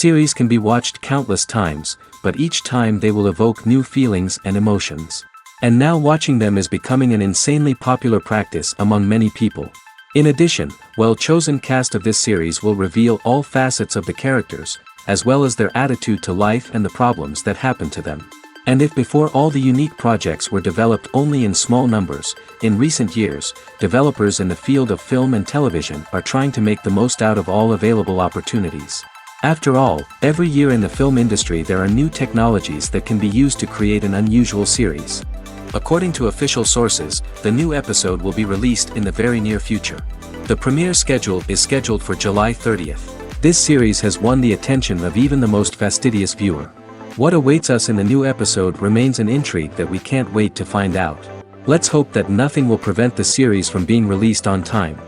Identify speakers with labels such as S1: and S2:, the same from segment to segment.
S1: Series can be watched countless times, but each time they will evoke new feelings and emotions. And now watching them is becoming an insanely popular practice among many people. In addition, well-chosen cast of this series will reveal all facets of the characters, as well as their attitude to life and the problems that happen to them. And if before all the unique projects were developed only in small numbers, in recent years, developers in the field of film and television are trying to make the most out of all available opportunities. After all, every year in the film industry there are new technologies that can be used to create an unusual series. According to official sources, the new episode will be released in the very near future. The premiere schedule is scheduled for July 30th. This series has won the attention of even the most fastidious viewer. What awaits us in the new episode remains an intrigue that we can't wait to find out. Let's hope that nothing will prevent the series from being released on time.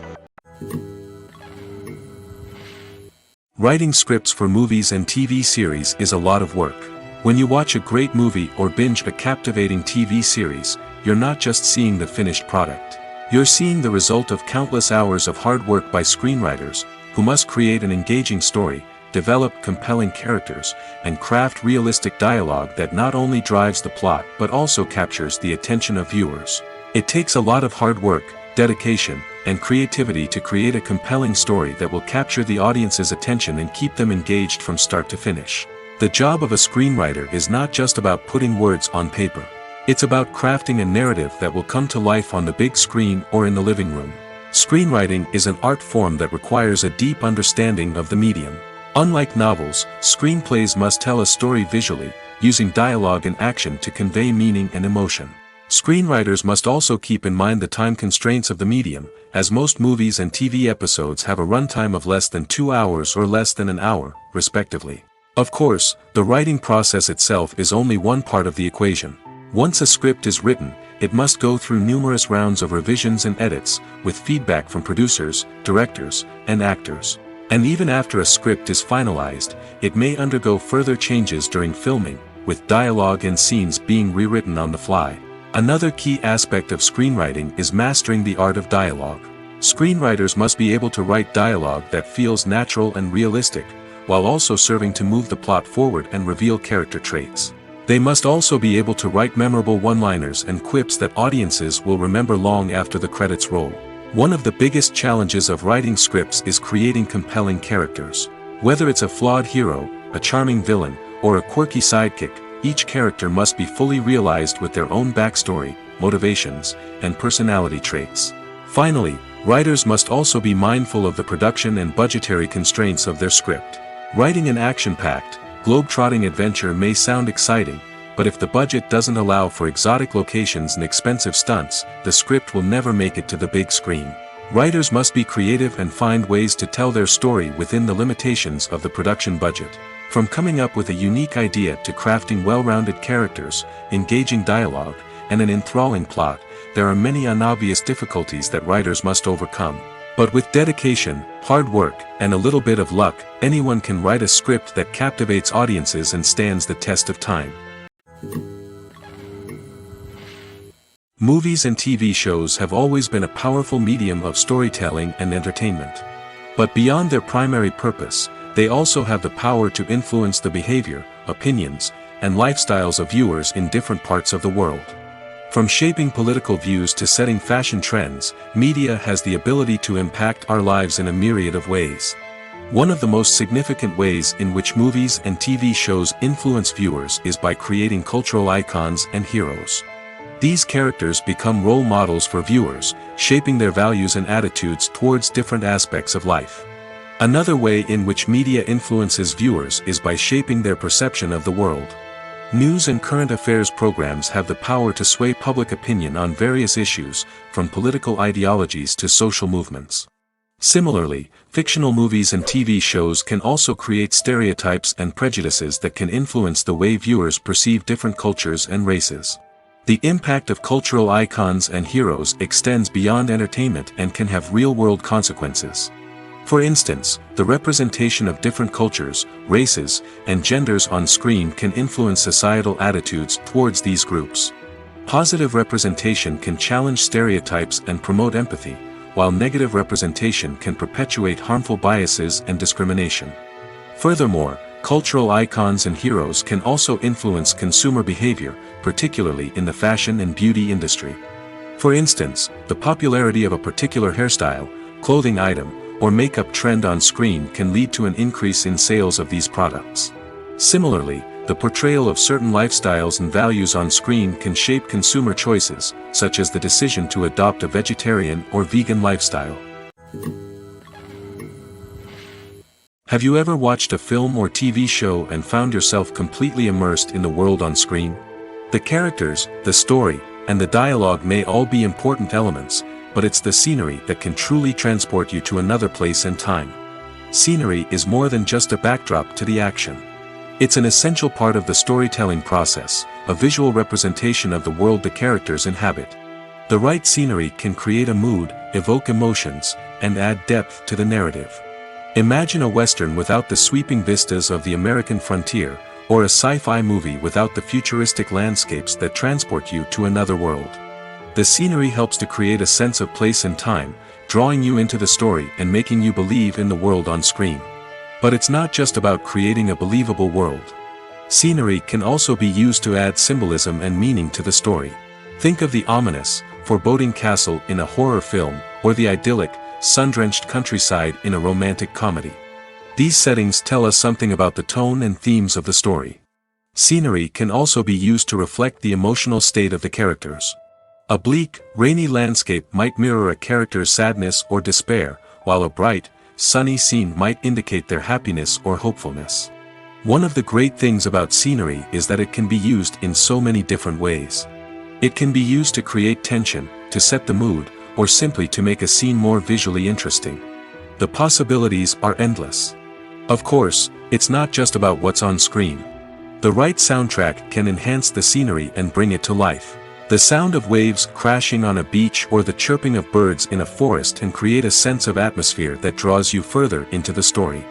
S2: Writing scripts for movies and TV series is a lot of work. When you watch a great movie or binge a captivating TV series, you're not just seeing the finished product. You're seeing the result of countless hours of hard work by screenwriters, who must create an engaging story, develop compelling characters, and craft realistic dialogue that not only drives the plot but also captures the attention of viewers. It takes a lot of hard work, dedication, and creativity to create a compelling story that will capture the audience's attention and keep them engaged from start to finish. The job of a screenwriter is not just about putting words on paper. It's about crafting a narrative that will come to life on the big screen or in the living room. Screenwriting is an art form that requires a deep understanding of the medium. Unlike novels, screenplays must tell a story visually, using dialogue and action to convey meaning and emotion. Screenwriters must also keep in mind the time constraints of the medium, as most movies and TV episodes have a runtime of less than 2 hours or less than an hour, respectively. Of course, the writing process itself is only one part of the equation. Once a script is written, it must go through numerous rounds of revisions and edits, with feedback from producers, directors, and actors. And even after a script is finalized, it may undergo further changes during filming, with dialogue and scenes being rewritten on the fly. Another key aspect of screenwriting is mastering the art of dialogue. Screenwriters must be able to write dialogue that feels natural and realistic, while also serving to move the plot forward and reveal character traits. They must also be able to write memorable one-liners and quips that audiences will remember long after the credits roll. One of the biggest challenges of writing scripts is creating compelling characters. Whether it's a flawed hero, a charming villain, or a quirky sidekick, each character must be fully realized with their own backstory, motivations, and personality traits. Finally, writers must also be mindful of the production and budgetary constraints of their script. Writing an action-packed, globe-trotting adventure may sound exciting, but if the budget doesn't allow for exotic locations and expensive stunts, the script will never make it to the big screen. Writers must be creative and find ways to tell their story within the limitations of the production budget. From coming up with a unique idea to crafting well-rounded characters, engaging dialogue, and an enthralling plot, there are many unobvious difficulties that writers must overcome. But with dedication, hard work, and a little bit of luck, anyone can write a script that captivates audiences and stands the test of time. Movies and TV shows have always been a powerful medium of storytelling and entertainment. But beyond their primary purpose, they also have the power to influence the behavior, opinions, and lifestyles of viewers in different parts of the world. From shaping political views to setting fashion trends, media has the ability to impact our lives in a myriad of ways. One of the most significant ways in which movies and TV shows influence viewers is by creating cultural icons and heroes. These characters become role models for viewers, shaping their values and attitudes towards different aspects of life. Another way in which media influences viewers is by shaping their perception of the world. News and current affairs programs have the power to sway public opinion on various issues, from political ideologies to social movements. Similarly, fictional movies and TV shows can also create stereotypes and prejudices that can influence the way viewers perceive different cultures and races. The impact of cultural icons and heroes extends beyond entertainment and can have real-world consequences. For instance, the representation of different cultures, races, and genders on screen can influence societal attitudes towards these groups. Positive representation can challenge stereotypes and promote empathy, while negative representation can perpetuate harmful biases and discrimination. Furthermore, Cultural icons and heroes can also influence consumer behavior, particularly in the fashion and beauty industry. For instance, the popularity of a particular hairstyle, clothing item, or makeup trend on screen can lead to an increase in sales of these products. Similarly, the portrayal of certain lifestyles and values on screen can shape consumer choices, such as the decision to adopt a vegetarian or vegan lifestyle. Have you ever watched a film or TV show and found yourself completely immersed in the world on screen? The characters, the story, and the dialogue may all be important elements, but it's the scenery that can truly transport you to another place and time. Scenery is more than just a backdrop to the action. It's an essential part of the storytelling process, a visual representation of the world the characters inhabit. The right scenery can create a mood, evoke emotions, and add depth to the narrative. Imagine a Western without the sweeping vistas of the American frontier, or a sci-fi movie without the futuristic landscapes that transport you to another world. The scenery helps to create a sense of place and time, drawing you into the story and making you believe in the world on screen. But it's not just about creating a believable world. Scenery can also be used to add symbolism and meaning to the story. Think of the ominous, foreboding castle in a horror film, or the idyllic, sun-drenched countryside in a romantic comedy. These settings tell us something about the tone and themes of the story. Scenery can also be used to reflect the emotional state of the characters. A bleak, rainy landscape might mirror a character's sadness or despair, while a bright, sunny scene might indicate their happiness or hopefulness. One of the great things about scenery is that it can be used in so many different ways. It can be used to create tension, to set the mood, or simply to make a scene more visually interesting. The possibilities are endless. Of course, it's not just about what's on screen. The right soundtrack can enhance the scenery and bring it to life. The sound of waves crashing on a beach or the chirping of birds in a forest can create a sense of atmosphere that draws you further into the story.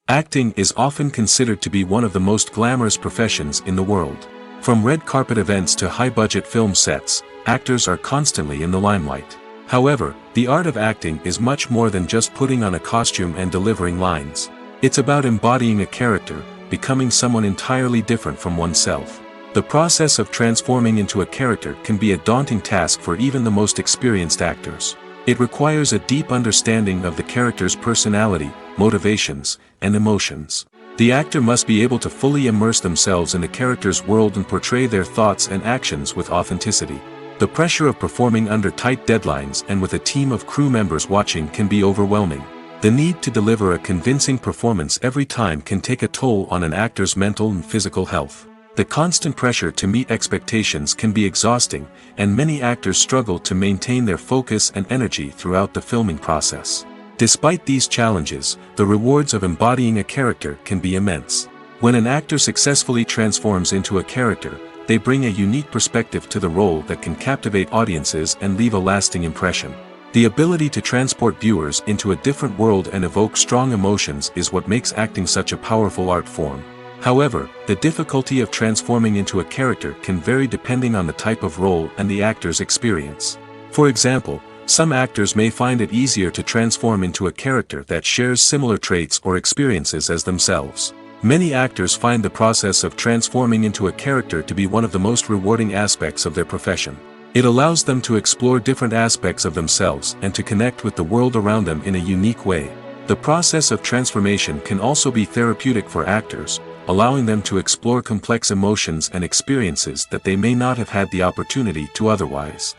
S2: Acting is often considered to be one of the most glamorous professions in the world. From red carpet events to high-budget film sets, actors are constantly in the limelight. However, the art of acting is much more than just putting on a costume and delivering lines. It's about embodying a character, becoming someone entirely different from oneself. The process of transforming into a character can be a daunting task for even the most experienced actors. It requires a deep understanding of the character's personality, motivations, and emotions. The actor must be able to fully immerse themselves in the character's world and portray their thoughts and actions with authenticity. The pressure of performing under tight deadlines and with a team of crew members watching can be overwhelming. The need to deliver a convincing performance every time can take a toll on an actor's mental and physical health. The constant pressure to meet expectations can be exhausting, and many actors struggle to maintain their focus and energy throughout the filming process. Despite these challenges, the rewards of embodying a character can be immense. When an actor successfully transforms into a character, they bring a unique perspective to the role that can captivate audiences and leave a lasting impression. The ability to transport viewers into a different world and evoke strong emotions is what makes acting such a powerful art form. However, the difficulty of transforming into a character can vary depending on the type of role and the actor's experience. For example, some actors may find it easier to transform into a character that shares similar traits or experiences as themselves. Many actors find the process of transforming into a character to be one of the most rewarding aspects of their profession. It allows them to explore different aspects of themselves and to connect with the world around them in a unique way. The process of transformation can also be therapeutic for actors, allowing them to explore complex emotions and experiences that they may not have had the opportunity to otherwise.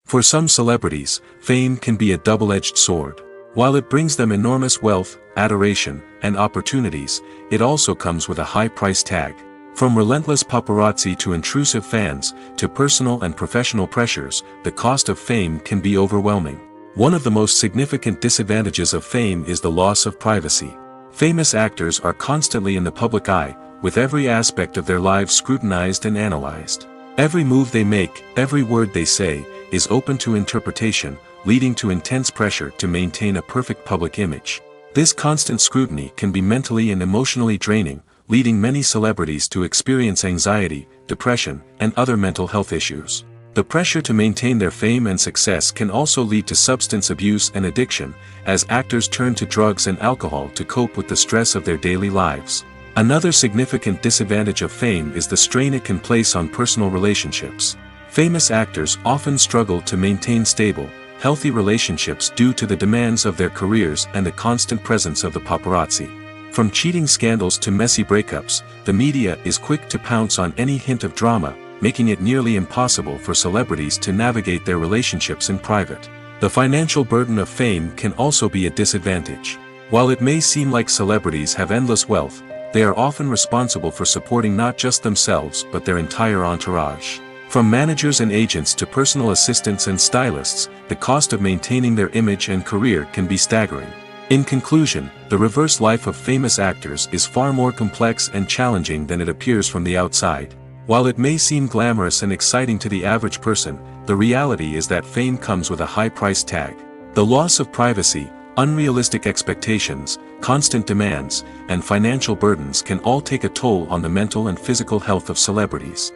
S2: For some celebrities, fame can be a double-edged sword. While it brings them enormous wealth, adoration, and opportunities, it also comes with a high price tag. From relentless paparazzi to intrusive fans, to personal and professional pressures, the cost of fame can be overwhelming. One of the most significant disadvantages of fame is the loss of privacy. Famous actors are constantly in the public eye, with every aspect of their lives scrutinized and analyzed. Every move they make, every word they say, is open to interpretation, leading to intense pressure to maintain a perfect public image. This constant scrutiny can be mentally and emotionally draining, leading many celebrities to experience anxiety, depression, and other mental health issues. The pressure to maintain their fame and success can also lead to substance abuse and addiction, as actors turn to drugs and alcohol to cope with the stress of their daily lives. Another significant disadvantage of fame is the strain it can place on personal relationships. Famous actors often struggle to maintain stable, healthy relationships due to the demands of their careers and the constant presence of the paparazzi. From cheating scandals to messy breakups, the media is quick to pounce on any hint of drama, making it nearly impossible for celebrities to navigate their relationships in private. The financial burden of fame can also be a disadvantage. While it may seem like celebrities have endless wealth, they are often responsible for supporting not just themselves but their entire entourage. From managers and agents to personal assistants and stylists, the cost of maintaining their image and career can be staggering. In conclusion, the reverse life of famous actors is far more complex and challenging than it appears from the outside. While it may seem glamorous and exciting to the average person, the reality is that fame comes with a high price tag. The loss of privacy, unrealistic expectations, constant demands, and financial burdens can all take a toll on the mental and physical health of celebrities.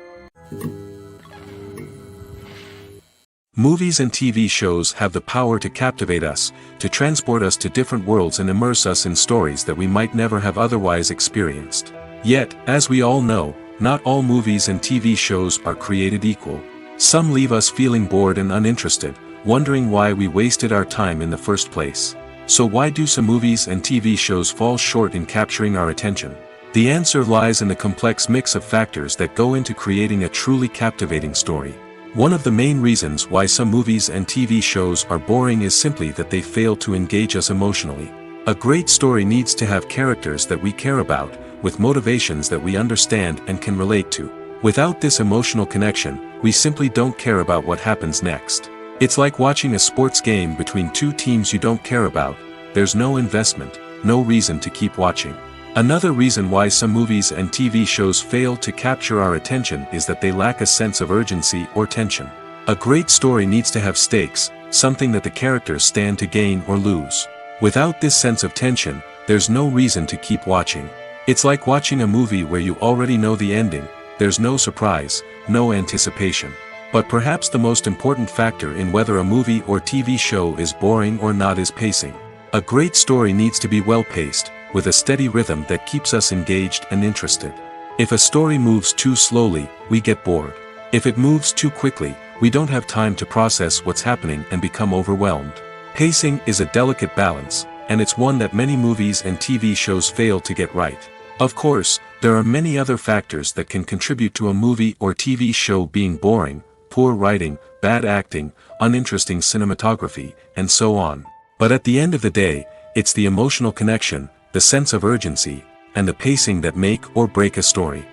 S2: Movies and TV shows have the power to captivate us, to transport us to different worlds and immerse us in stories that we might never have otherwise experienced. Yet, as we all know, not all movies and TV shows are created equal. Some leave us feeling bored and uninterested, wondering why we wasted our time in the first place. So why do some movies and TV shows fall short in capturing our attention? The answer lies in the complex mix of factors that go into creating a truly captivating story. One of the main reasons why some movies and TV shows are boring is simply that they fail to engage us emotionally. A great story needs to have characters that we care about, with motivations that we understand and can relate to. Without this emotional connection, we simply don't care about what happens next. It's like watching a sports game between two teams you don't care about. There's no investment, no reason to keep watching. Another reason why some movies and TV shows fail to capture our attention is that they lack a sense of urgency or tension. A great story needs to have stakes, something that the characters stand to gain or lose. Without this sense of tension, there's no reason to keep watching. It's like watching a movie where you already know the ending. There's no surprise, no anticipation. But perhaps the most important factor in whether a movie or TV show is boring or not is pacing. A great story needs to be well-paced, with a steady rhythm that keeps us engaged and interested. If a story moves too slowly, we get bored. If it moves too quickly, we don't have time to process what's happening and become overwhelmed. Pacing is a delicate balance, and it's one that many movies and TV shows fail to get right. Of course, there are many other factors that can contribute to a movie or TV show being boring: poor writing, bad acting, uninteresting cinematography, and so on. But at the end of the day, it's the emotional connection, the sense of urgency, and the pacing that make or break a story.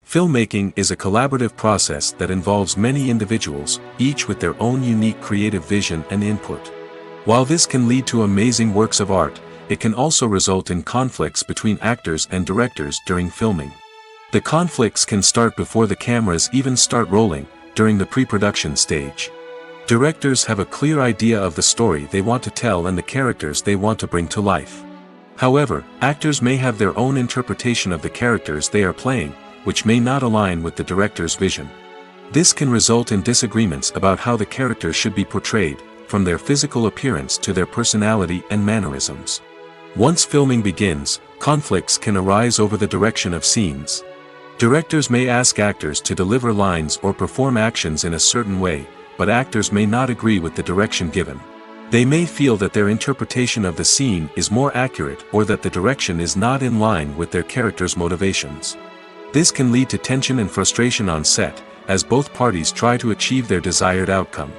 S2: Filmmaking is a collaborative process that involves many individuals, each with their own unique creative vision and input. While this can lead to amazing works of art, it can also result in conflicts between actors and directors during filming. The conflicts can start before the cameras even start rolling, during the pre-production stage. Directors have a clear idea of the story they want to tell and the characters they want to bring to life. However, actors may have their own interpretation of the characters they are playing, which may not align with the director's vision. This can result in disagreements about how the characters should be portrayed, from their physical appearance to their personality and mannerisms. Once filming begins, conflicts can arise over the direction of scenes. Directors may ask actors to deliver lines or perform actions in a certain way, but actors may not agree with the direction given. They may feel that their interpretation of the scene is more accurate or that the direction is not in line with their character's motivations. This can lead to tension and frustration on set, as both parties try to achieve their desired outcome.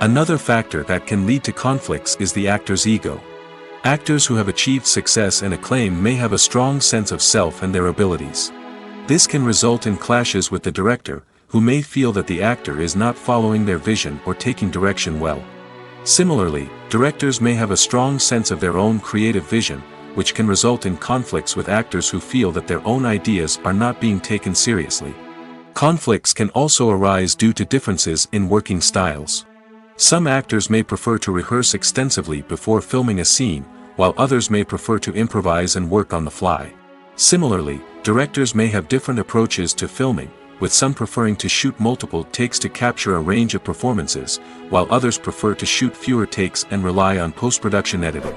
S2: Another factor that can lead to conflicts is the actor's ego. Actors who have achieved success and acclaim may have a strong sense of self and their abilities. This can result in clashes with the director, who may feel that the actor is not following their vision or taking direction well. Similarly, directors may have a strong sense of their own creative vision, which can result in conflicts with actors who feel that their own ideas are not being taken seriously. Conflicts can also arise due to differences in working styles. Some actors may prefer to rehearse extensively before filming a scene, while others may prefer to improvise and work on the fly. Similarly, directors may have different approaches to filming, with some preferring to shoot multiple takes to capture a range of performances, while others prefer to shoot fewer takes and rely on post-production editing.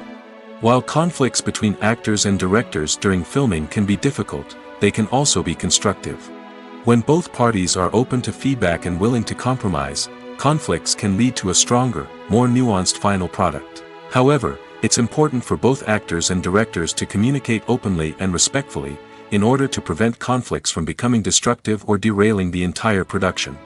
S2: While conflicts between actors and directors during filming can be difficult, they can also be constructive. When both parties are open to feedback and willing to compromise, conflicts can lead to a stronger, more nuanced final product. However, it's important for both actors and directors to communicate openly and respectfully, in order to prevent conflicts from becoming destructive or derailing the entire production.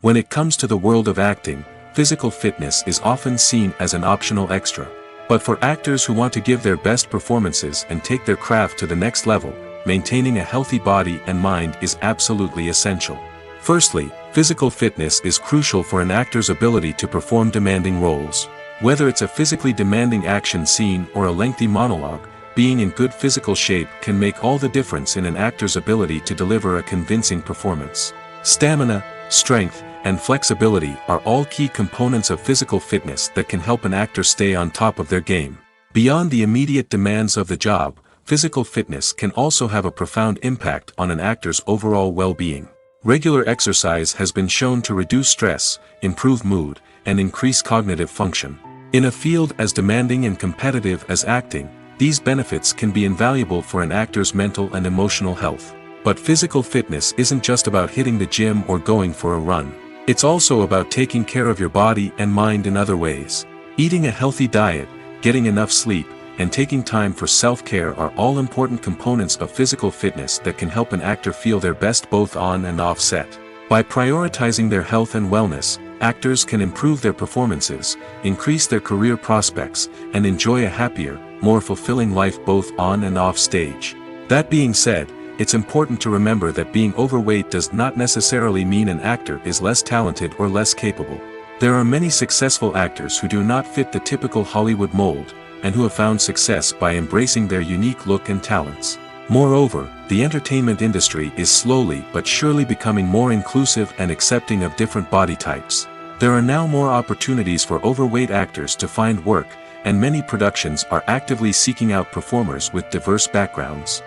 S2: When it comes to the world of acting, physical fitness is often seen as an optional extra. But for actors who want to give their best performances and take their craft to the next level, maintaining a healthy body and mind is absolutely essential. Firstly, physical fitness is crucial for an actor's ability to perform demanding roles. Whether it's a physically demanding action scene or a lengthy monologue, being in good physical shape can make all the difference in an actor's ability to deliver a convincing performance. Stamina, strength, and flexibility are all key components of physical fitness that can help an actor stay on top of their game. Beyond the immediate demands of the job, physical fitness can also have a profound impact on an actor's overall well-being. Regular exercise has been shown to reduce stress, improve mood, and increase cognitive function. In a field as demanding and competitive as acting, these benefits can be invaluable for an actor's mental and emotional health. But physical fitness isn't just about hitting the gym or going for a run. It's also about taking care of your body and mind in other ways. Eating a healthy diet, getting enough sleep, and taking time for self-care are all important components of physical fitness that can help an actor feel their best both on and off set. By prioritizing their health and wellness, actors can improve their performances, increase their career prospects, and enjoy a happier, more fulfilling life both on and off stage. That being said, it's important to remember that being overweight does not necessarily mean an actor is less talented or less capable. There are many successful actors who do not fit the typical Hollywood mold, and who have found success by embracing their unique look and talents. Moreover, the entertainment industry is slowly but surely becoming more inclusive and accepting of different body types. There are now more opportunities for overweight actors to find work, and many productions are actively seeking out performers with diverse backgrounds.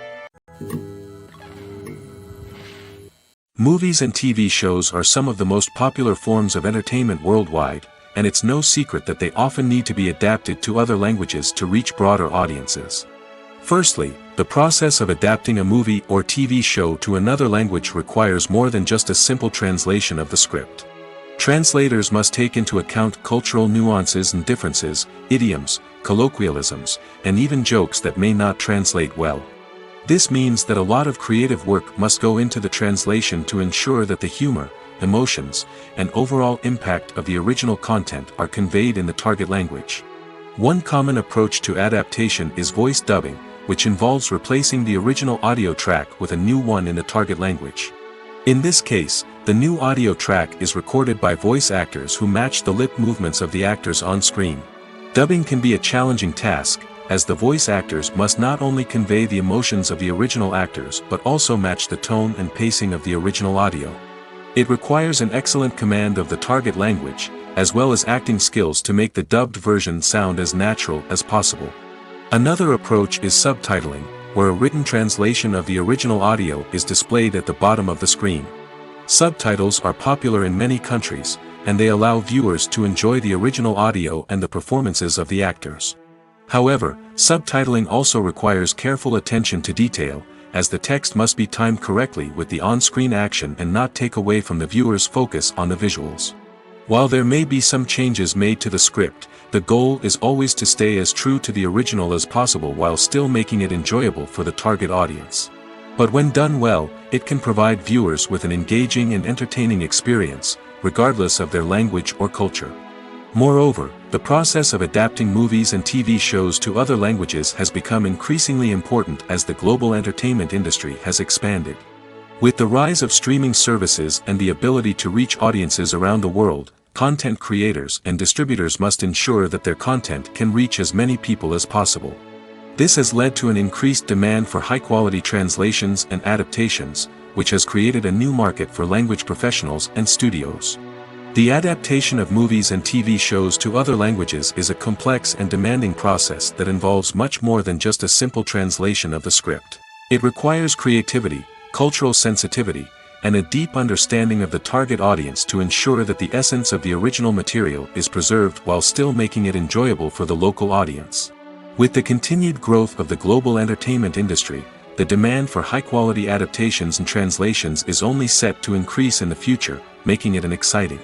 S2: Movies and TV shows are some of the most popular forms of entertainment worldwide, and it's no secret that they often need to be adapted to other languages to reach broader audiences. Firstly, the process of adapting a movie or TV show to another language requires more than just a simple translation of the script. Translators must take into account cultural nuances and differences, idioms, colloquialisms, and even jokes that may not translate well. This means that a lot of creative work must go into the translation to ensure that the humor, emotions, and overall impact of the original content are conveyed in the target language. One common approach to adaptation is voice dubbing, which involves replacing the original audio track with a new one in the target language. In this case, the new audio track is recorded by voice actors who match the lip movements of the actors on screen. Dubbing can be a challenging task, as the voice actors must not only convey the emotions of the original actors but also match the tone and pacing of the original audio. It requires an excellent command of the target language, as well as acting skills to make the dubbed version sound as natural as possible. Another approach is subtitling, where a written translation of the original audio is displayed at the bottom of the screen. Subtitles are popular in many countries, and they allow viewers to enjoy the original audio and the performances of the actors. However, subtitling also requires careful attention to detail, as the text must be timed correctly with the on-screen action and not take away from the viewer's focus on the visuals. While there may be some changes made to the script, the goal is always to stay as true to the original as possible while still making it enjoyable for the target audience. But when done well, it can provide viewers with an engaging and entertaining experience, regardless of their language or culture. Moreover, the process of adapting movies and TV shows to other languages has become increasingly important as the global entertainment industry has expanded. With the rise of streaming services and the ability to reach audiences around the world, content creators and distributors must ensure that their content can reach as many people as possible. This has led to an increased demand for high-quality translations and adaptations, which has created a new market for language professionals and studios. The adaptation of movies and TV shows to other languages is a complex and demanding process that involves much more than just a simple translation of the script. It requires creativity, cultural sensitivity, and a deep understanding of the target audience to ensure that the essence of the original material is preserved while still making it enjoyable for the local audience. With the continued growth of the global entertainment industry, the demand for high-quality adaptations and translations is only set to increase in the future, making it an exciting.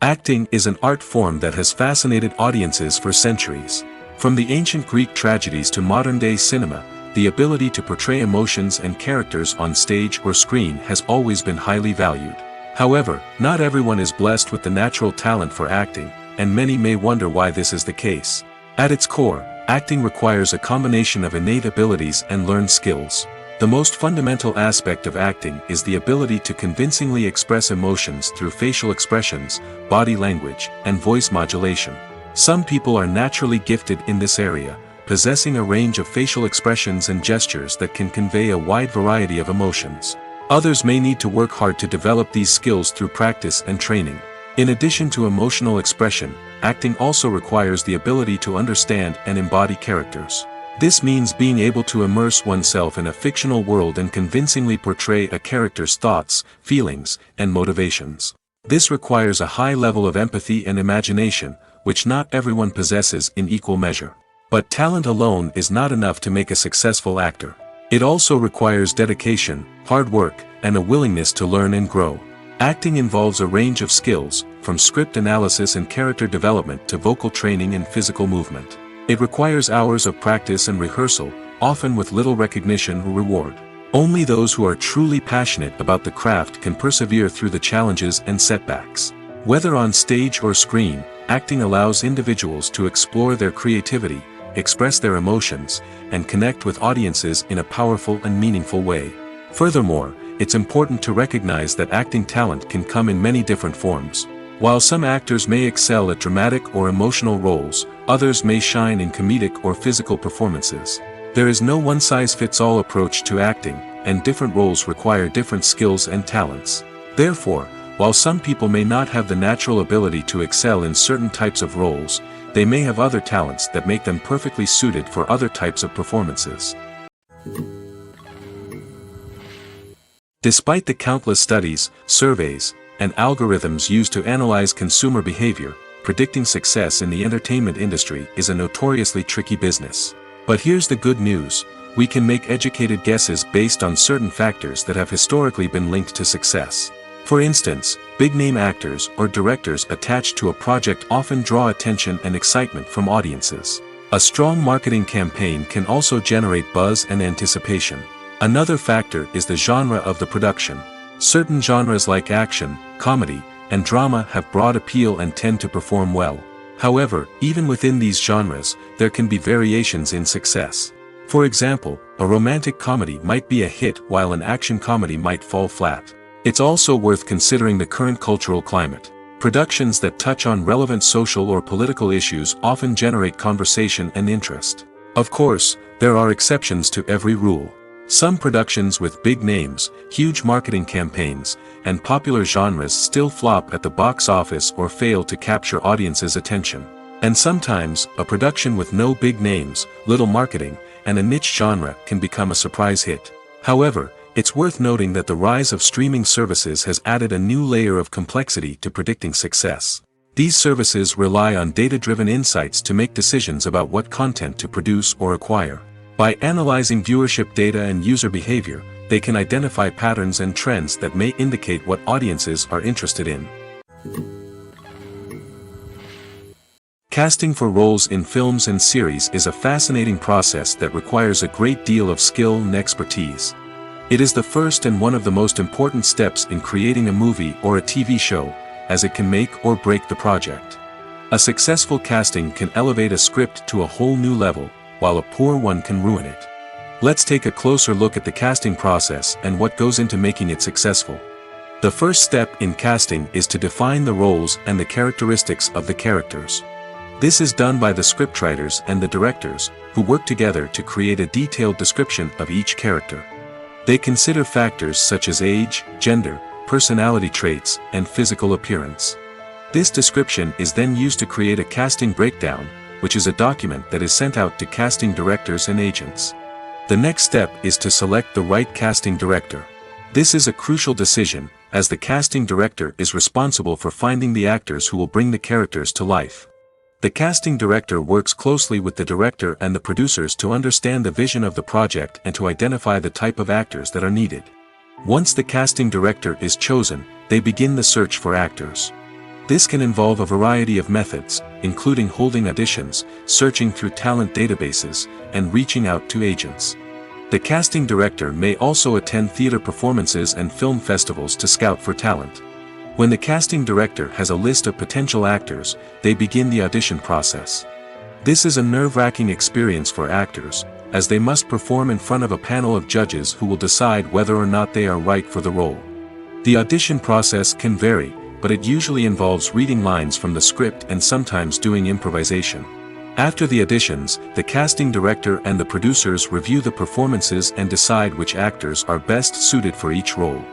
S2: Acting is an art form that has fascinated audiences for centuries. From the ancient Greek tragedies to modern-day cinema, the ability to portray emotions and characters on stage or screen has always been highly valued. However, not everyone is blessed with the natural talent for acting, and many may wonder why this is the case. At its core, acting requires a combination of innate abilities and learned skills. The most fundamental aspect of acting is the ability to convincingly express emotions through facial expressions, body language, and voice modulation. Some people are naturally gifted in this area, possessing a range of facial expressions and gestures that can convey a wide variety of emotions. Others may need to work hard to develop these skills through practice and training. In addition to emotional expression, acting also requires the ability to understand and embody characters. This means being able to immerse oneself in a fictional world and convincingly portray a character's thoughts, feelings, and motivations. This requires a high level of empathy and imagination, which not everyone possesses in equal measure. But talent alone is not enough to make a successful actor. It also requires dedication, hard work, and a willingness to learn and grow. Acting involves a range of skills, from script analysis and character development to vocal training and physical movement. It requires hours of practice and rehearsal, often with little recognition or reward. Only those who are truly passionate about the craft can persevere through the challenges and setbacks. Whether on stage or screen, acting allows individuals to explore their creativity, express their emotions, and connect with audiences in a powerful and meaningful way. Furthermore, it's important to recognize that acting talent can come in many different forms. While some actors may excel at dramatic or emotional roles, others may shine in comedic or physical performances. There is no one-size-fits-all approach to acting, and different roles require different skills and talents. Therefore, while some people may not have the natural ability to excel in certain types of roles, they may have other talents that make them perfectly suited for other types of performances. Despite the countless studies, surveys, and algorithms used to analyze consumer behavior, predicting success in the entertainment industry is a notoriously tricky business. But here's the good news: we can make educated guesses based on certain factors that have historically been linked to success. For instance, big-name actors or directors attached to a project often draw attention and excitement from audiences. A strong marketing campaign can also generate buzz and anticipation. Another factor is the genre of the production. Certain genres like action, comedy, and drama have broad appeal and tend to perform well. However, even within these genres, there can be variations in success. For example, a romantic comedy might be a hit while an action comedy might fall flat. It's also worth considering the current cultural climate. Productions that touch on relevant social or political issues often generate conversation and interest. Of course, there are exceptions to every rule. Some productions with big names, huge marketing campaigns, and popular genres still flop at the box office or fail to capture audiences' attention. And sometimes, a production with no big names, little marketing, and a niche genre can become a surprise hit. However, it's worth noting that the rise of streaming services has added a new layer of complexity to predicting success. These services rely on data-driven insights to make decisions about what content to produce or acquire. By analyzing viewership data and user behavior, they can identify patterns and trends that may indicate what audiences are interested in. Casting for roles in films and series is a fascinating process that requires a great deal of skill and expertise. It is the first and one of the most important steps in creating a movie or a TV show, as it can make or break the project. A successful casting can elevate a script to a whole new level, while a poor one can ruin it. Let's take a closer look at the casting process and what goes into making it successful. The first step in casting is to define the roles and the characteristics of the characters. This is done by the scriptwriters and the directors, who work together to create a detailed description of each character. They consider factors such as age, gender, personality traits, and physical appearance. This description is then used to create a casting breakdown, which is a document that is sent out to casting directors and agents. The next step is to select the right casting director. This is a crucial decision, as the casting director is responsible for finding the actors who will bring the characters to life. The casting director works closely with the director and the producers to understand the vision of the project and to identify the type of actors that are needed. Once the casting director is chosen, they begin the search for actors. This can involve a variety of methods, including holding auditions, searching through talent databases, and reaching out to agents. The casting director may also attend theater performances and film festivals to scout for talent. When the casting director has a list of potential actors, they begin the audition process. This is a nerve-wracking experience for actors, as they must perform in front of a panel of judges who will decide whether or not they are right for the role. The audition process can vary, but it usually involves reading lines from the script and sometimes doing improvisation. After the auditions, the casting director and the producers review the performances and decide which actors are best suited for each role.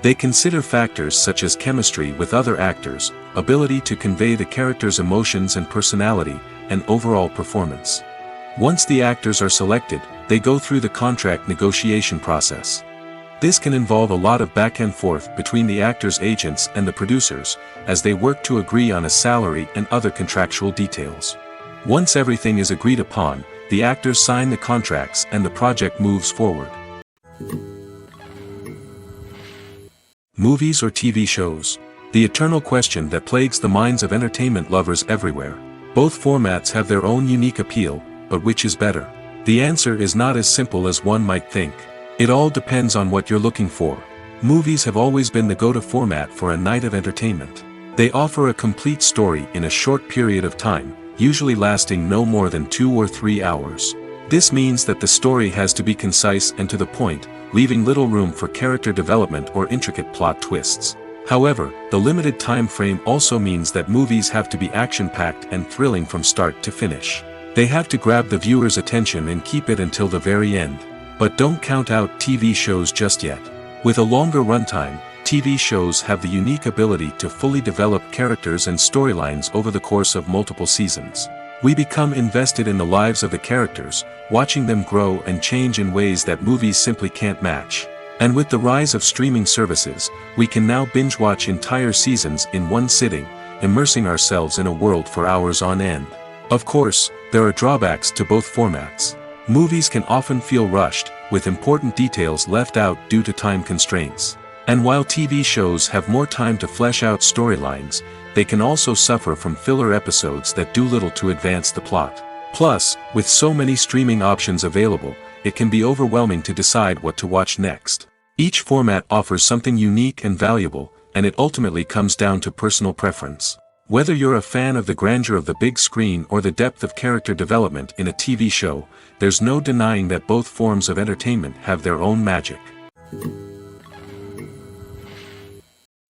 S2: They consider factors such as chemistry with other actors, ability to convey the character's emotions and personality, and overall performance. Once the actors are selected, they go through the contract negotiation process. This can involve a lot of back and forth between the actors' agents and the producers, as they work to agree on a salary and other contractual details. Once everything is agreed upon, the actors sign the contracts and the project moves forward. Movies or TV shows? The eternal question that plagues the minds of entertainment lovers everywhere. Both formats have their own unique appeal, but which is better? The answer is not as simple as one might think. It all depends on what you're looking for. Movies have always been the go-to format for a night of entertainment. They offer a complete story in a short period of time, usually lasting no more than 2 or 3 hours. This means that the story has to be concise and to the point, leaving little room for character development or intricate plot twists. However, the limited time frame also means that movies have to be action-packed and thrilling from start to finish. They have to grab the viewer's attention and keep it until the very end. But don't count out TV shows just yet. With a longer runtime, TV shows have the unique ability to fully develop characters and storylines over the course of multiple seasons. We become invested in the lives of the characters, watching them grow and change in ways that movies simply can't match. And with the rise of streaming services, we can now binge-watch entire seasons in one sitting, immersing ourselves in a world for hours on end. Of course, there are drawbacks to both formats. Movies can often feel rushed, with important details left out due to time constraints. And while TV shows have more time to flesh out storylines, they can also suffer from filler episodes that do little to advance the plot. Plus, with so many streaming options available, it can be overwhelming to decide what to watch next. Each format offers something unique and valuable, and it ultimately comes down to personal preference. Whether you're a fan of the grandeur of the big screen or the depth of character development in a TV show, there's no denying that both forms of entertainment have their own magic.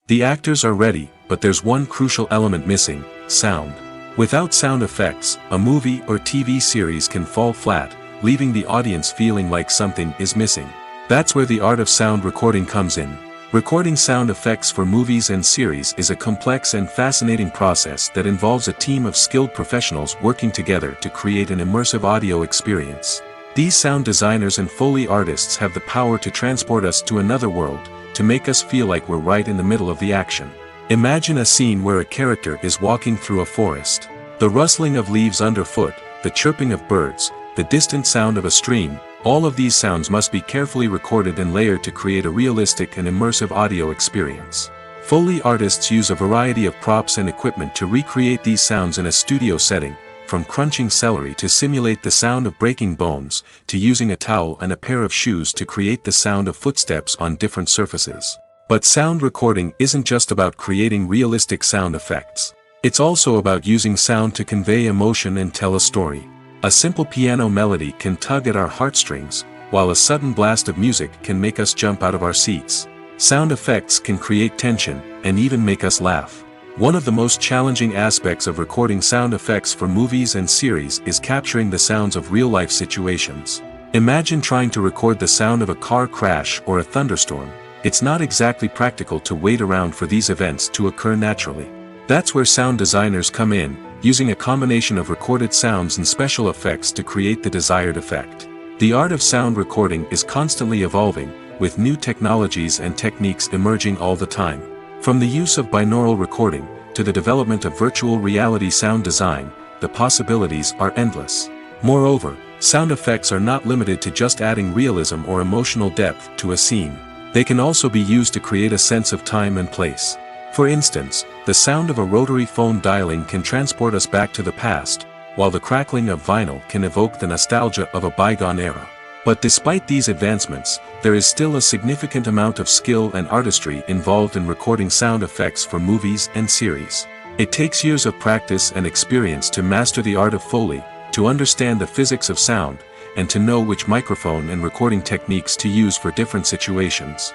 S2: The actors are ready, but there's one crucial element missing: sound. Without sound effects, a movie or TV series can fall flat, leaving the audience feeling like something is missing. That's where the art of sound recording comes in. Recording sound effects for movies and series is a complex and fascinating process that involves a team of skilled professionals working together to create an immersive audio experience. These sound designers and Foley artists have the power to transport us to another world, to make us feel like we're right in the middle of the action. Imagine a scene where a character is walking through a forest. The rustling of leaves underfoot, the chirping of birds, the distant sound of a stream, all of these sounds must be carefully recorded and layered to create a realistic and immersive audio experience. Foley artists use a variety of props and equipment to recreate these sounds in a studio setting, from crunching celery to simulate the sound of breaking bones, to using a towel and a pair of shoes to create the sound of footsteps on different surfaces. But sound recording isn't just about creating realistic sound effects. It's also about using sound to convey emotion and tell a story. A simple piano melody can tug at our heartstrings, while a sudden blast of music can make us jump out of our seats. Sound effects can create tension, and even make us laugh. One of the most challenging aspects of recording sound effects for movies and series is capturing the sounds of real-life situations. Imagine trying to record the sound of a car crash or a thunderstorm. It's not exactly practical to wait around for these events to occur naturally. That's where sound designers come in, using a combination of recorded sounds and special effects to create the desired effect. The art of sound recording is constantly evolving, with new technologies and techniques emerging all the time. From the use of binaural recording, to the development of virtual reality sound design, the possibilities are endless. Moreover, sound effects are not limited to just adding realism or emotional depth to a scene. They can also be used to create a sense of time and place. For instance, the sound of a rotary phone dialing can transport us back to the past, while the crackling of vinyl can evoke the nostalgia of a bygone era. But despite these advancements, there is still a significant amount of skill and artistry involved in recording sound effects for movies and series. It takes years of practice and experience to master the art of Foley, to understand the physics of sound, and to know which microphone and recording techniques to use for different situations.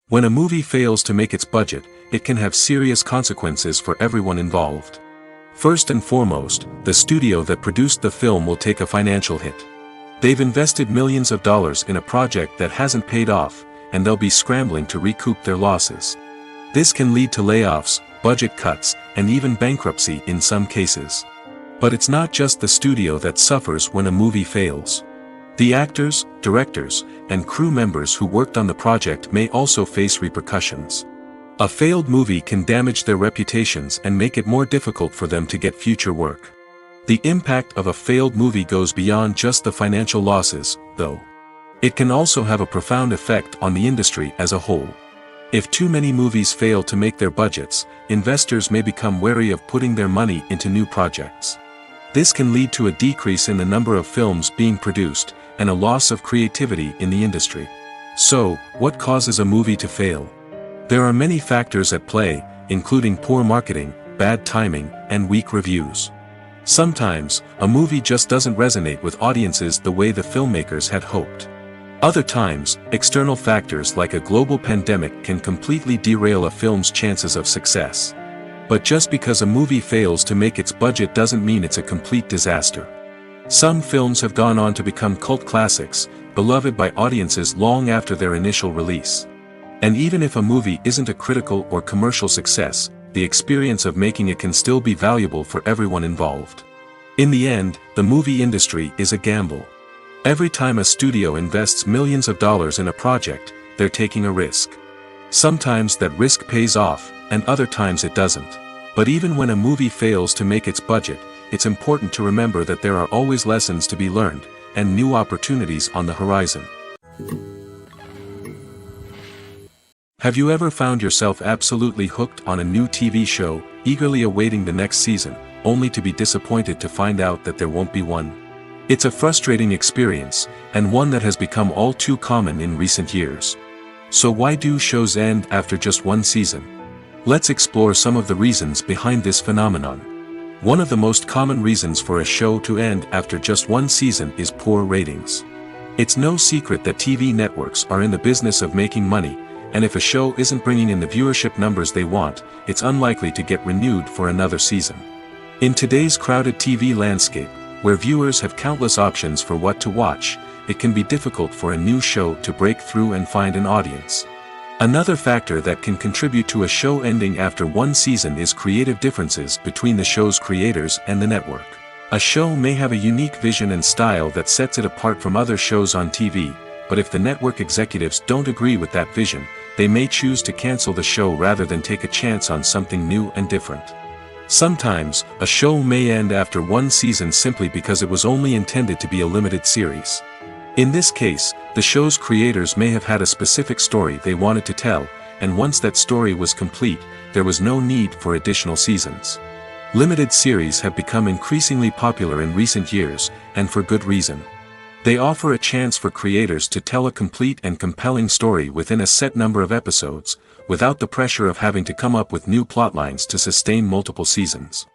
S2: When a movie fails to make its budget, it can have serious consequences for everyone involved. First and foremost, the studio that produced the film will take a financial hit. They've invested millions of dollars in a project that hasn't paid off, and they'll be scrambling to recoup their losses. This can lead to layoffs, budget cuts, and even bankruptcy in some cases. But it's not just the studio that suffers when a movie fails. The actors, directors, and crew members who worked on the project may also face repercussions. A failed movie can damage their reputations and make it more difficult for them to get future work. The impact of a failed movie goes beyond just the financial losses, though. It can also have a profound effect on the industry as a whole. If too many movies fail to make their budgets, investors may become wary of putting their money into new projects. This can lead to a decrease in the number of films being produced, and a loss of creativity in the industry. So, what causes a movie to fail? There are many factors at play, including poor marketing, bad timing, and weak reviews. Sometimes, a movie just doesn't resonate with audiences the way the filmmakers had hoped. Other times, external factors like a global pandemic can completely derail a film's chances of success. But just because a movie fails to make its budget doesn't mean it's a complete disaster. Some films have gone on to become cult classics, beloved by audiences long after their initial release. And even if a movie isn't a critical or commercial success, the experience of making it can still be valuable for everyone involved. In the end, the movie industry is a gamble. Every time a studio invests millions of dollars in a project, they're taking a risk. Sometimes that risk pays off, and other times it doesn't. But even when a movie fails to make its budget, it's important to remember that there are always lessons to be learned, and new opportunities on the horizon. Have you ever found yourself absolutely hooked on a new TV show, eagerly awaiting the next season, only to be disappointed to find out that there won't be one? It's a frustrating experience, and one that has become all too common in recent years. So why do shows end after just one season? Let's explore some of the reasons behind this phenomenon. One of the most common reasons for a show to end after just one season is poor ratings. It's no secret that TV networks are in the business of making money, and if a show isn't bringing in the viewership numbers they want, it's unlikely to get renewed for another season. In today's crowded TV landscape, where viewers have countless options for what to watch, it can be difficult for a new show to break through and find an audience. Another factor that can contribute to a show ending after one season is creative differences between the show's creators and the network. A show may have a unique vision and style that sets it apart from other shows on TV, but if the network executives don't agree with that vision, they may choose to cancel the show rather than take a chance on something new and different. Sometimes, a show may end after one season simply because it was only intended to be a limited series. In this case, the show's creators may have had a specific story they wanted to tell, and once that story was complete, there was no need for additional seasons. Limited series have become increasingly popular in recent years, and for good reason. They offer a chance for creators to tell a complete and compelling story within a set number of episodes, without the pressure of having to come up with new plotlines to sustain multiple seasons.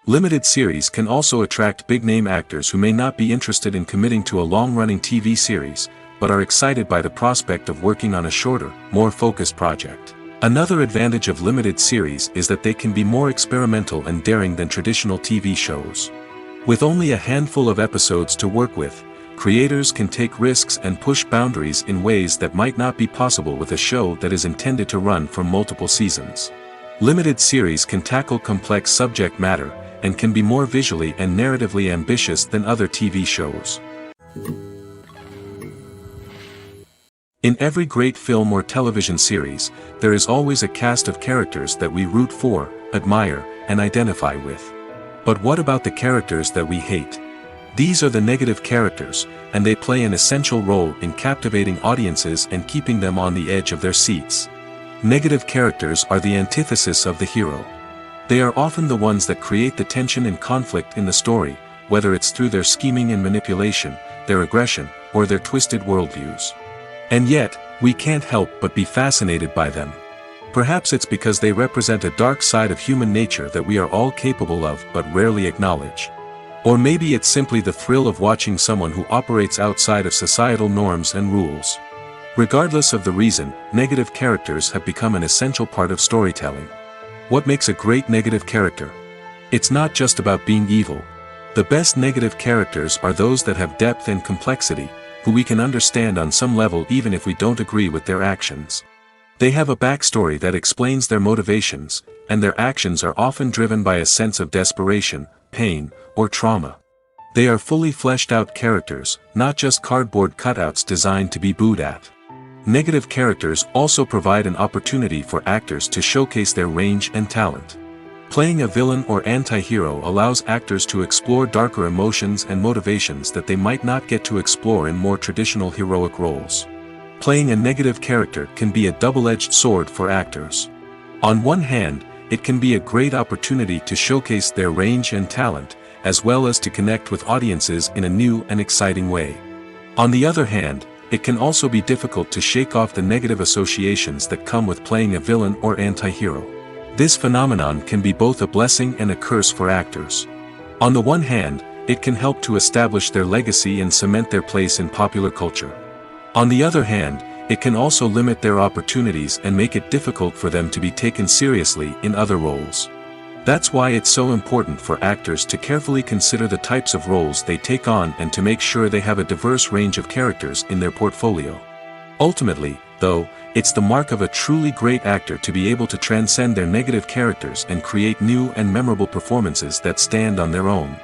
S2: Limited series can also attract big-name actors who may not be interested in committing to a long-running TV series, but are excited by the prospect of working on a shorter, more focused project. Another advantage of limited series is that they can be more experimental and daring than traditional TV shows. With only a handful of episodes to work with, creators can take risks and push boundaries in ways that might not be possible with a show that is intended to run for multiple seasons. Limited series can tackle complex subject matter, and can be more visually and narratively ambitious than other TV shows. In every great film or television series, there is always a cast of characters that we root for, admire, and identify with. But what about the characters that we hate? These are the negative characters, and they play an essential role in captivating audiences and keeping them on the edge of their seats. Negative characters are the antithesis of the hero. They are often the ones that create the tension and conflict in the story, whether it's through their scheming and manipulation, their aggression, or their twisted worldviews. And yet, we can't help but be fascinated by them. Perhaps it's because they represent a dark side of human nature that we are all capable of but rarely acknowledge. Or maybe it's simply the thrill of watching someone who operates outside of societal norms and rules. Regardless of the reason, negative characters have become an essential part of storytelling. What makes a great negative character? It's not just about being evil. The best negative characters are those that have depth and complexity, who we can understand on some level even if we don't agree with their actions. They have a backstory that explains their motivations, and their actions are often driven by a sense of desperation, pain, or trauma. They are fully fleshed out characters, not just cardboard cutouts designed to be booed at. Negative characters also provide an opportunity for actors to showcase their range and talent. Playing a villain or anti-hero allows actors to explore darker emotions and motivations that they might not get to explore in more traditional heroic roles. Playing a negative character can be a double-edged sword for actors. On one hand, it can be a great opportunity to showcase their range and talent, as well as to connect with audiences in a new and exciting way. On the other hand, it can also be difficult to shake off the negative associations that come with playing a villain or anti-hero. This phenomenon can be both a blessing and a curse for actors. On the one hand, it can help to establish their legacy and cement their place in popular culture. On the other hand, it can also limit their opportunities and make it difficult for them to be taken seriously in other roles. That's why it's so important for actors to carefully consider the types of roles they take on and to make sure they have a diverse range of characters in their portfolio. Ultimately, though, it's the mark of a truly great actor to be able to transcend their negative characters and create new and memorable performances that stand on their own.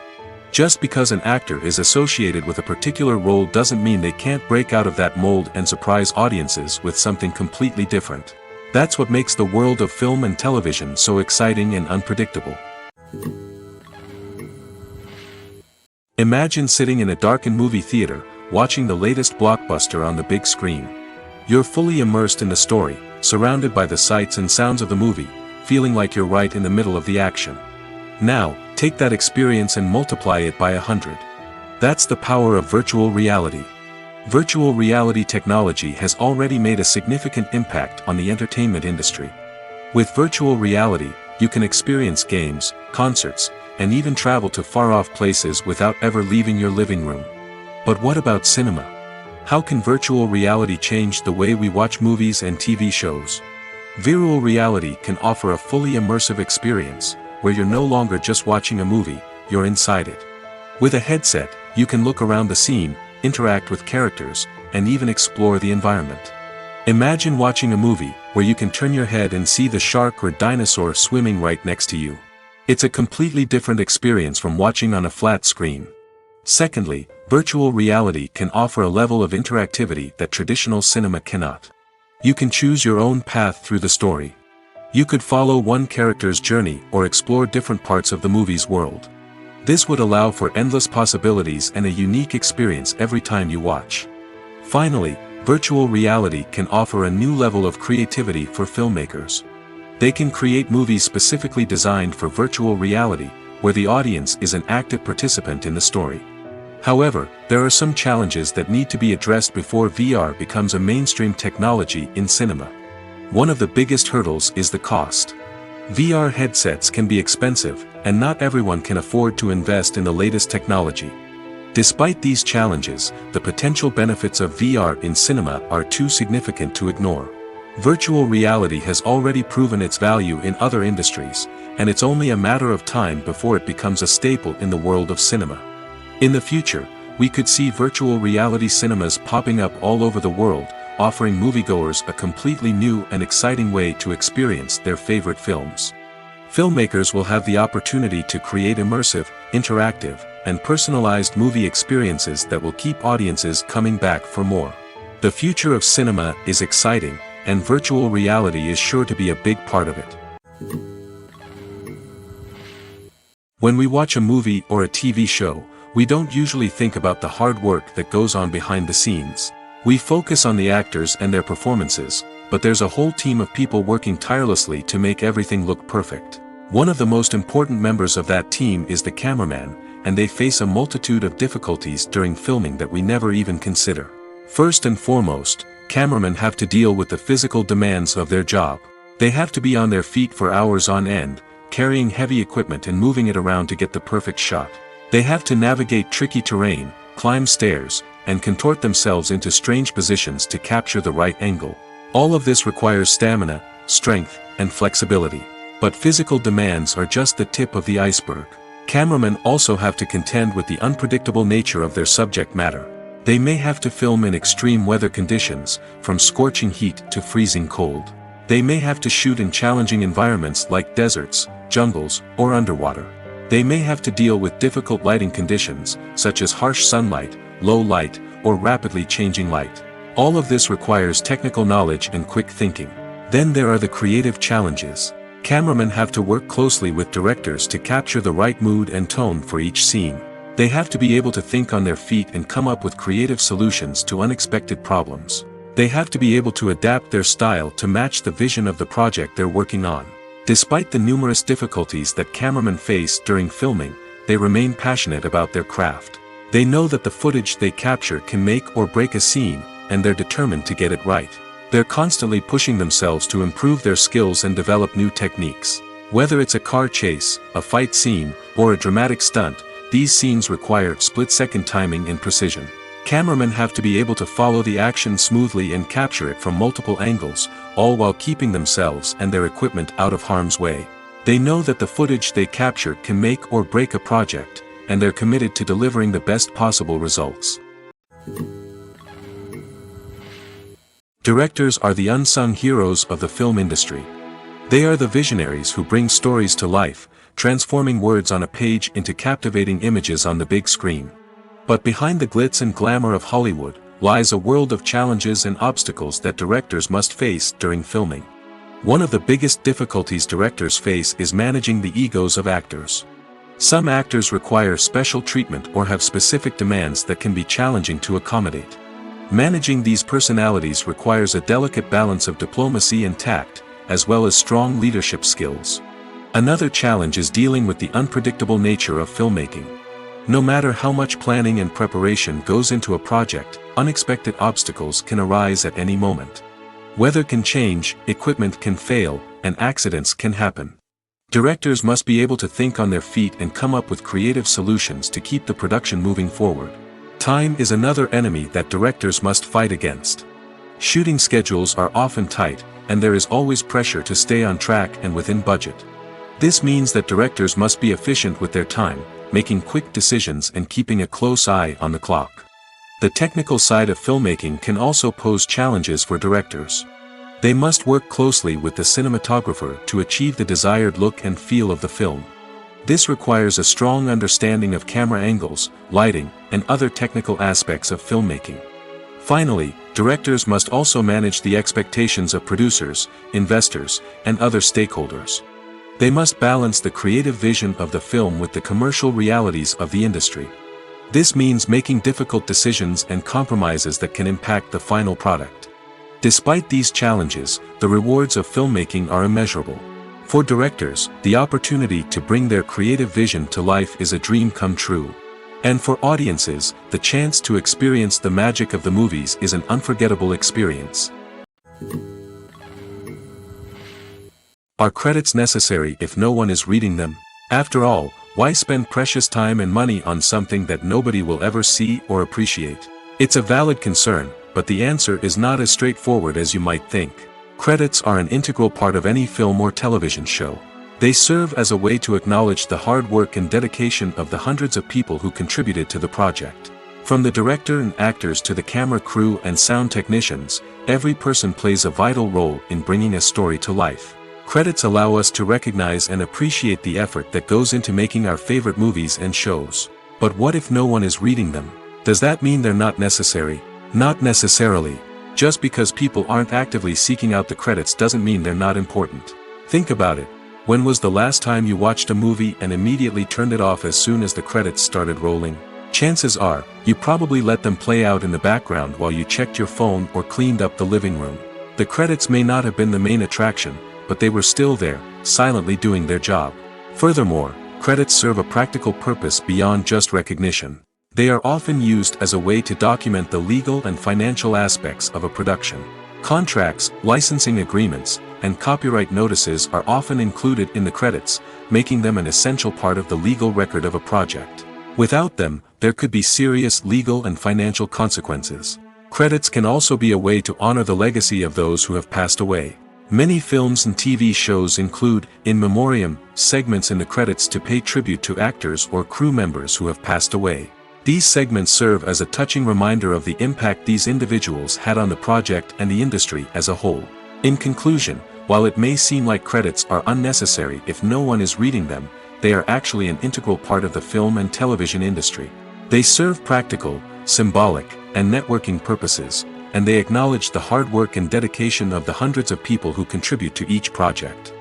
S2: Just because an actor is associated with a particular role doesn't mean they can't break out of that mold and surprise audiences with something completely different. That's what makes the world of film and television so exciting and unpredictable. Imagine sitting in a darkened movie theater, watching the latest blockbuster on the big screen. You're fully immersed in the story, surrounded by the sights and sounds of the movie, feeling like you're right in the middle of the action. Now, take that experience and multiply it by 100. That's the power of virtual reality. Virtual reality technology has already made a significant impact on the entertainment industry. With virtual reality, you can experience games, concerts, and even travel to far-off places without ever leaving your living room. But what about cinema? How can virtual reality change the way we watch movies and TV shows? Virtual reality can offer a fully immersive experience, where you're no longer just watching a movie, you're inside it. With a headset, you can look around the scene, interact with characters, and even explore the environment. Imagine watching a movie where you can turn your head and see the shark or dinosaur swimming right next to you. It's a completely different experience from watching on a flat screen. Secondly, virtual reality can offer a level of interactivity that traditional cinema cannot. You can choose your own path through the story. You could follow one character's journey or explore different parts of the movie's world. This would allow for endless possibilities and a unique experience every time you watch. Finally, virtual reality can offer a new level of creativity for filmmakers. They can create movies specifically designed for virtual reality, where the audience is an active participant in the story. However, there are some challenges that need to be addressed before VR becomes a mainstream technology in cinema. One of the biggest hurdles is the cost. VR headsets can be expensive, and not everyone can afford to invest in the latest technology. Despite these challenges, the potential benefits of VR in cinema are too significant to ignore. Virtual reality has already proven its value in other industries, and it's only a matter of time before it becomes a staple in the world of cinema. In the future, we could see virtual reality cinemas popping up all over the world, offering moviegoers a completely new and exciting way to experience their favorite films. Filmmakers will have the opportunity to create immersive, interactive, and personalized movie experiences that will keep audiences coming back for more. The future of cinema is exciting, and virtual reality is sure to be a big part of it. When we watch a movie or a TV show, we don't usually think about the hard work that goes on behind the scenes. We focus on the actors and their performances, but there's a whole team of people working tirelessly to make everything look perfect. One of the most important members of that team is the cameraman, and they face a multitude of difficulties during filming that we never even consider. First and foremost, cameramen have to deal with the physical demands of their job. They have to be on their feet for hours on end, carrying heavy equipment and moving it around to get the perfect shot. They have to navigate tricky terrain, climb stairs, and contort themselves into strange positions to capture the right angle. All of this requires stamina, strength, and flexibility. But physical demands are just the tip of the iceberg. Cameramen also have to contend with the unpredictable nature of their subject matter. They may have to film in extreme weather conditions, from scorching heat to freezing cold. They may have to shoot in challenging environments like deserts, jungles, or underwater. They may have to deal with difficult lighting conditions, such as harsh sunlight, low light, or rapidly changing light. All of this requires technical knowledge and quick thinking. Then there are the creative challenges. Cameramen have to work closely with directors to capture the right mood and tone for each scene. They have to be able to think on their feet and come up with creative solutions to unexpected problems. They have to be able to adapt their style to match the vision of the project they're working on. Despite the numerous difficulties that cameramen face during filming, they remain passionate about their craft. They know that the footage they capture can make or break a scene, and they're determined to get it right. They're constantly pushing themselves to improve their skills and develop new techniques. Whether it's a car chase, a fight scene, or a dramatic stunt, these scenes require split-second timing and precision. Cameramen have to be able to follow the action smoothly and capture it from multiple angles, all while keeping themselves and their equipment out of harm's way. They know that the footage they capture can make or break a project, and they're committed to delivering the best possible results. Directors are the unsung heroes of the film industry. They are the visionaries who bring stories to life, transforming words on a page into captivating images on the big screen. But behind the glitz and glamour of Hollywood, lies a world of challenges and obstacles that directors must face during filming. One of the biggest difficulties directors face is managing the egos of actors. Some actors require special treatment or have specific demands that can be challenging to accommodate. Managing these personalities requires a delicate balance of diplomacy and tact, as well as strong leadership skills. Another challenge is dealing with the unpredictable nature of filmmaking. No matter how much planning and preparation goes into a project, unexpected obstacles can arise at any moment. Weather can change, equipment can fail, and accidents can happen. Directors must be able to think on their feet and come up with creative solutions to keep the production moving forward. Time is another enemy that directors must fight against. Shooting schedules are often tight, and there is always pressure to stay on track and within budget. This means that directors must be efficient with their time, making quick decisions and keeping a close eye on the clock. The technical side of filmmaking can also pose challenges for directors. They must work closely with the cinematographer to achieve the desired look and feel of the film. This requires a strong understanding of camera angles, lighting, and other technical aspects of filmmaking. Finally, directors must also manage the expectations of producers, investors, and other stakeholders. They must balance the creative vision of the film with the commercial realities of the industry. This means making difficult decisions and compromises that can impact the final product. Despite these challenges, the rewards of filmmaking are immeasurable. For directors, the opportunity to bring their creative vision to life is a dream come true. And for audiences, the chance to experience the magic of the movies is an unforgettable experience. Are credits necessary if no one is reading them? After all, why spend precious time and money on something that nobody will ever see or appreciate? It's a valid concern, but the answer is not as straightforward as you might think. Credits are an integral part of any film or television show. They serve as a way to acknowledge the hard work and dedication of the hundreds of people who contributed to the project. From the director and actors to the camera crew and sound technicians, every person plays a vital role in bringing a story to life. Credits allow us to recognize and appreciate the effort that goes into making our favorite movies and shows. But what if no one is reading them? Does that mean they're not necessary? Not necessarily. Just because people aren't actively seeking out the credits doesn't mean they're not important. Think about it. When was the last time you watched a movie and immediately turned it off as soon as the credits started rolling? Chances are, you probably let them play out in the background while you checked your phone or cleaned up the living room. The credits may not have been the main attraction, but they were still there, silently doing their job. Furthermore, credits serve a practical purpose beyond just recognition. They are often used as a way to document the legal and financial aspects of a production. Contracts, licensing agreements, and copyright notices are often included in the credits, making them an essential part of the legal record of a project. Without them, there could be serious legal and financial consequences. Credits can also be a way to honor the legacy of those who have passed away. Many films and TV shows include, in memoriam, segments in the credits to pay tribute to actors or crew members who have passed away. These segments serve as a touching reminder of the impact these individuals had on the project and the industry as a whole. In conclusion, while it may seem like credits are unnecessary if no one is reading them, they are actually an integral part of the film and television industry. They serve practical, symbolic, and networking purposes, and they acknowledge the hard work and dedication of the hundreds of people who contribute to each project.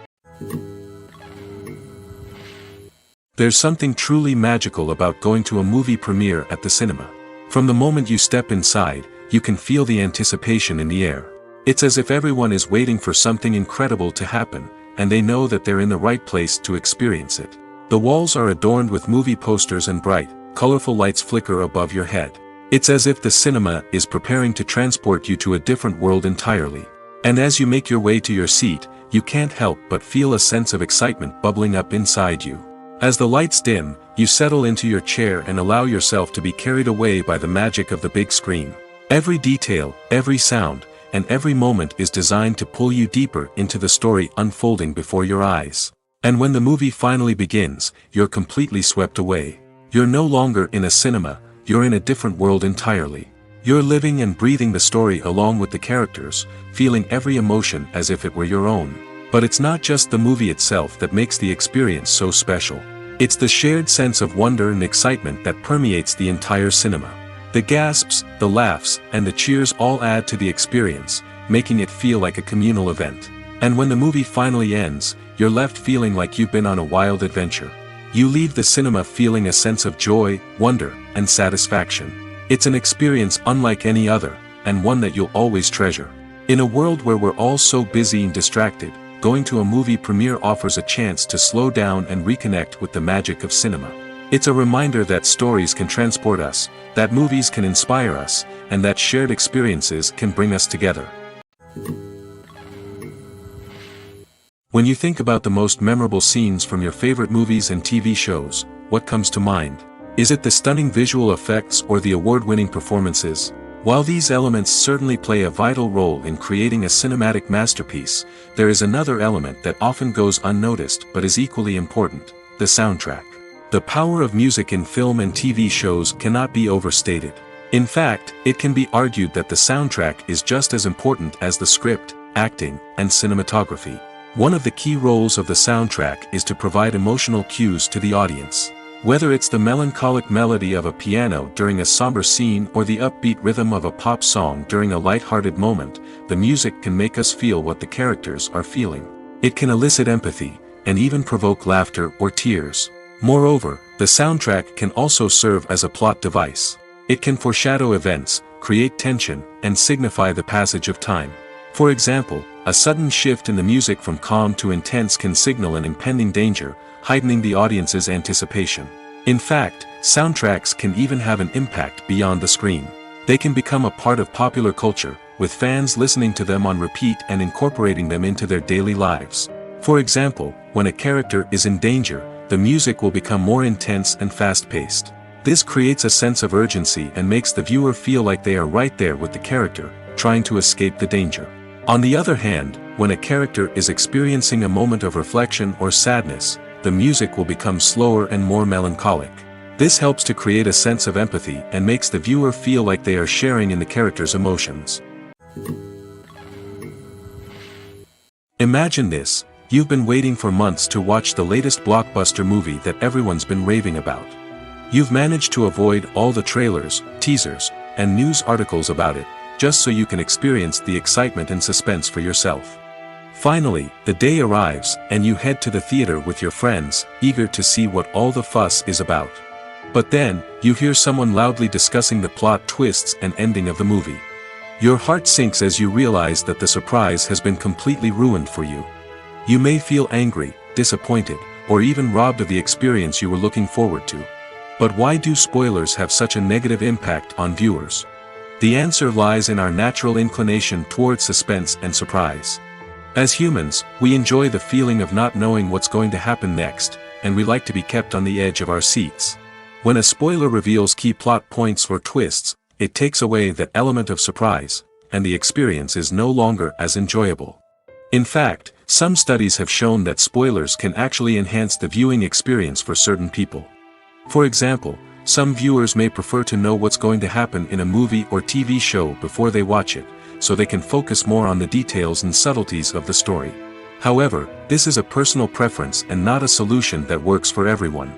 S2: There's something truly magical about going to a movie premiere at the cinema. From the moment you step inside, you can feel the anticipation in the air. It's as if everyone is waiting for something incredible to happen, and they know that they're in the right place to experience it. The walls are adorned with movie posters and bright, colorful lights flicker above your head. It's as if the cinema is preparing to transport you to a different world entirely. And as you make your way to your seat, you can't help but feel a sense of excitement bubbling up inside you. As the lights dim, you settle into your chair and allow yourself to be carried away by the magic of the big screen. Every detail, every sound, and every moment is designed to pull you deeper into the story unfolding before your eyes. And when the movie finally begins, you're completely swept away. You're no longer in a cinema, you're in a different world entirely. You're living and breathing the story along with the characters, feeling every emotion as if it were your own. But it's not just the movie itself that makes the experience so special. It's the shared sense of wonder and excitement that permeates the entire cinema. The gasps, the laughs, and the cheers all add to the experience, making it feel like a communal event. And when the movie finally ends, you're left feeling like you've been on a wild adventure. You leave the cinema feeling a sense of joy, wonder, and satisfaction. It's an experience unlike any other, and one that you'll always treasure. In a world where we're all so busy and distracted, going to a movie premiere offers a chance to slow down and reconnect with the magic of cinema. It's a reminder that stories can transport us, that movies can inspire us, and that shared experiences can bring us together. When you think about the most memorable scenes from your favorite movies and TV shows, what comes to mind? Is it the stunning visual effects or the award-winning performances? While these elements certainly play a vital role in creating a cinematic masterpiece, there is another element that often goes unnoticed but is equally important: the soundtrack. The power of music in film and TV shows cannot be overstated. In fact, it can be argued that the soundtrack is just as important as the script, acting, and cinematography. One of the key roles of the soundtrack is to provide emotional cues to the audience. Whether it's the melancholic melody of a piano during a somber scene or the upbeat rhythm of a pop song during a light-hearted moment, the music can make us feel what the characters are feeling. It can elicit empathy, and even provoke laughter or tears. Moreover, the soundtrack can also serve as a plot device. It can foreshadow events, create tension, and signify the passage of time. For example, a sudden shift in the music from calm to intense can signal an impending danger, heightening the audience's anticipation. In fact, soundtracks can even have an impact beyond the screen. They can become a part of popular culture, with fans listening to them on repeat and incorporating them into their daily lives. For example, when a character is in danger, the music will become more intense and fast-paced. This creates a sense of urgency and makes the viewer feel like they are right there with the character, trying to escape the danger. On the other hand, when a character is experiencing a moment of reflection or sadness, the music will become slower and more melancholic. This helps to create a sense of empathy and makes the viewer feel like they are sharing in the character's emotions. Imagine this: you've been waiting for months to watch the latest blockbuster movie that everyone's been raving about. You've managed to avoid all the trailers, teasers, and news articles about it, just so you can experience the excitement and suspense for yourself. Finally, the day arrives, and you head to the theater with your friends, eager to see what all the fuss is about. But then, you hear someone loudly discussing the plot twists and ending of the movie. Your heart sinks as you realize that the surprise has been completely ruined for you. You may feel angry, disappointed, or even robbed of the experience you were looking forward to. But why do spoilers have such a negative impact on viewers? The answer lies in our natural inclination toward suspense and surprise. As humans, we enjoy the feeling of not knowing what's going to happen next, and we like to be kept on the edge of our seats. When a spoiler reveals key plot points or twists, it takes away that element of surprise, and the experience is no longer as enjoyable. In fact, some studies have shown that spoilers can actually enhance the viewing experience for certain people. For example, some viewers may prefer to know what's going to happen in a movie or TV show before they watch it, so they can focus more on the details and subtleties of the story. However, this is a personal preference and not a solution that works for everyone.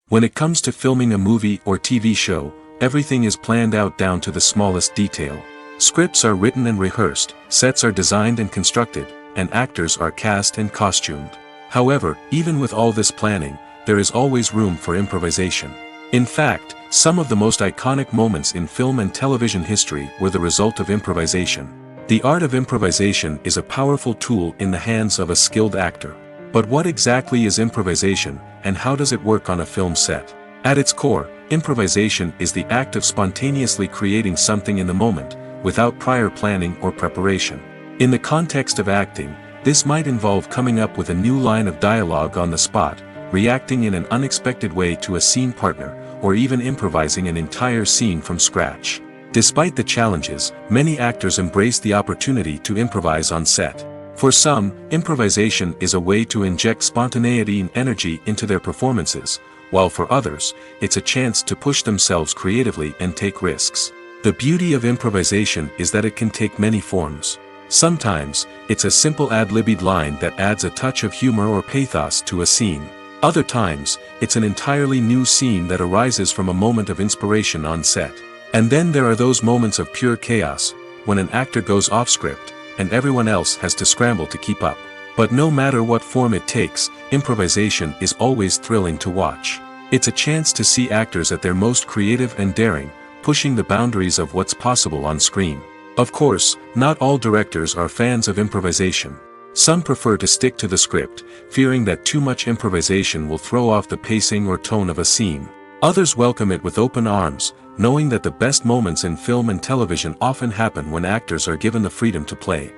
S2: When it comes to filming a movie or TV show, everything is planned out down to the smallest detail. Scripts are written and rehearsed, sets are designed and constructed, and actors are cast and costumed. However, even with all this planning, there is always room for improvisation. In fact, some of the most iconic moments in film and television history were the result of improvisation. The art of improvisation is a powerful tool in the hands of a skilled actor. But what exactly is improvisation, and how does it work on a film set? At its core, improvisation is the act of spontaneously creating something in the moment, without prior planning or preparation. In the context of acting, this might involve coming up with a new line of dialogue on the spot, reacting in an unexpected way to a scene partner, or even improvising an entire scene from scratch. Despite the challenges, many actors embrace the opportunity to improvise on set. For some, improvisation is a way to inject spontaneity and energy into their performances, while for others, it's a chance to push themselves creatively and take risks. The beauty of improvisation is that it can take many forms. Sometimes, it's a simple ad-libbed line that adds a touch of humor or pathos to a scene. Other times, it's an entirely new scene that arises from a moment of inspiration on set. And then there are those moments of pure chaos, when an actor goes off script, and everyone else has to scramble to keep up. But no matter what form it takes, improvisation is always thrilling to watch. It's a chance to see actors at their most creative and daring, pushing the boundaries of what's possible on screen. Of course, not all directors are fans of improvisation. Some prefer to stick to the script, fearing that too much improvisation will throw off the pacing or tone of a scene. Others welcome it with open arms, knowing that the best moments in film and television often happen when actors are given the freedom to play.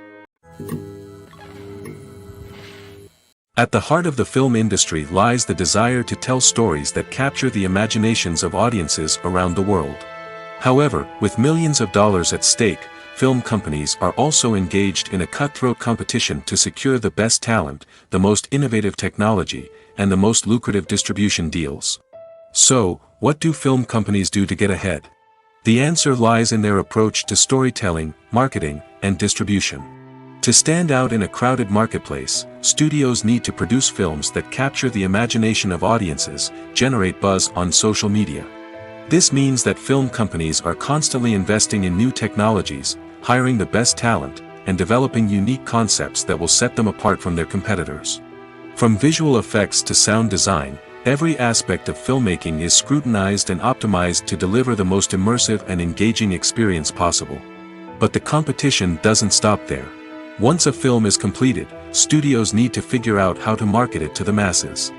S2: At the heart of the film industry lies the desire to tell stories that capture the imaginations of audiences around the world. However, with millions of dollars at stake, film companies are also engaged in a cutthroat competition to secure the best talent, the most innovative technology, and the most lucrative distribution deals. So, what do film companies do to get ahead? The answer lies in their approach to storytelling, marketing, and distribution. To stand out in a crowded marketplace, studios need to produce films that capture the imagination of audiences, generate buzz on social media. This means that film companies are constantly investing in new technologies, hiring the best talent, and developing unique concepts that will set them apart from their competitors. From visual effects to sound design, every aspect of filmmaking is scrutinized and optimized to deliver the most immersive and engaging experience possible. But the competition doesn't stop there. Once a film is completed, studios need to figure out how to market it to the masses.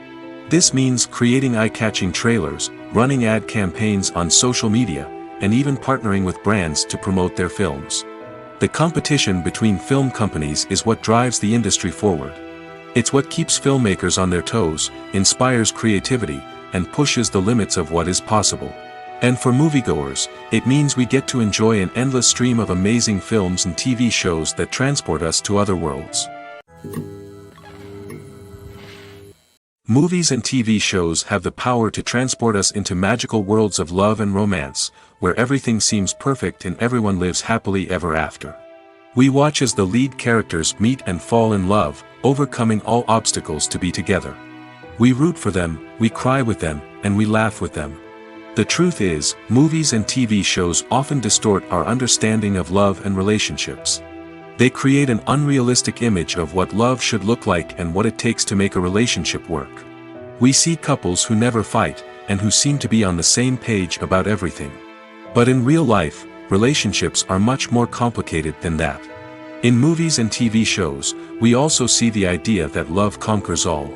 S2: This means creating eye-catching trailers, running ad campaigns on social media, and even partnering with brands to promote their films. The competition between film companies is what drives the industry forward. It's what keeps filmmakers on their toes, inspires creativity, and pushes the limits of what is possible. And for moviegoers, it means we get to enjoy an endless stream of amazing films and TV shows that transport us to other worlds. Movies and TV shows have the power to transport us into magical worlds of love and romance, where everything seems perfect and everyone lives happily ever after. We watch as the lead characters meet and fall in love, overcoming all obstacles to be together. We root for them, we cry with them, and we laugh with them. The truth is, movies and TV shows often distort our understanding of love and relationships. They create an unrealistic image of what love should look like and what it takes to make a relationship work. We see couples who never fight, and who seem to be on the same page about everything. But in real life, relationships are much more complicated than that. In movies and TV shows, we also see the idea that love conquers all.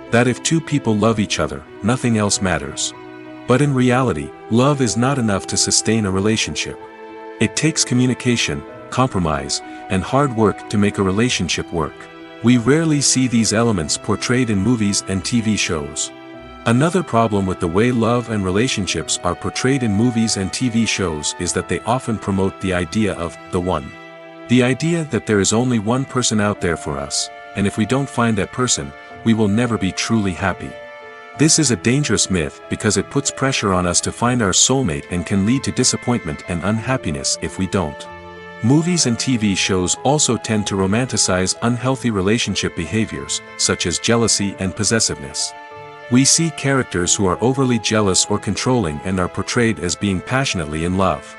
S2: That if two people love each other, nothing else matters. But in reality, love is not enough to sustain a relationship. It takes communication, compromise, and hard work to make a relationship work. We rarely see these elements portrayed in movies and TV shows. Another problem with the way love and relationships are portrayed in movies and TV shows is that they often promote the idea of the one. The idea that there is only one person out there for us, and if we don't find that person, we will never be truly happy. This is a dangerous myth because it puts pressure on us to find our soulmate and can lead to disappointment and unhappiness if we don't. Movies and TV shows also tend to romanticize unhealthy relationship behaviors, such as jealousy and possessiveness. We see characters who are overly jealous or controlling and are portrayed as being passionately in love.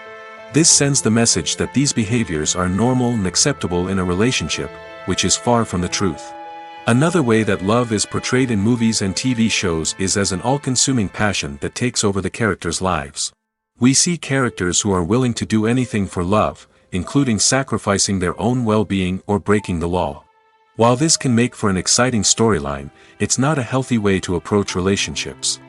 S2: This sends the message that these behaviors are normal and acceptable in a relationship, which is far from the truth. Another way that love is portrayed in movies and TV shows is as an all-consuming passion that takes over the characters' lives. We see characters who are willing to do anything for love, including sacrificing their own well-being or breaking the law. While this can make for an exciting storyline, it's not a healthy way to approach relationships.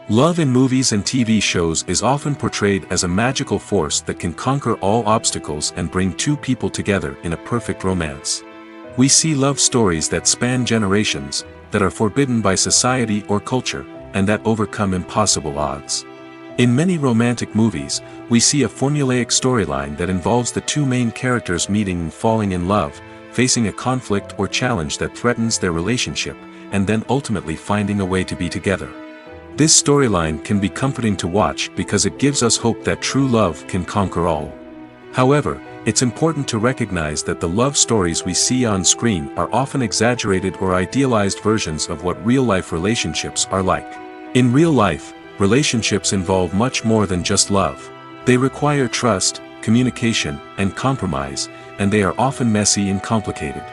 S2: Love in movies and TV shows is often portrayed as a magical force that can conquer all obstacles and bring two people together in a perfect romance. We see love stories that span generations, that are forbidden by society or culture, and that overcome impossible odds. In many romantic movies, we see a formulaic storyline that involves the two main characters meeting and falling in love, facing a conflict or challenge that threatens their relationship, and then ultimately finding a way to be together. This storyline can be comforting to watch because it gives us hope that true love can conquer all. However, it's important to recognize that the love stories we see on screen are often exaggerated or idealized versions of what real-life relationships are like. In real life, relationships involve much more than just love. They require trust, communication, and compromise, and they are often messy and complicated.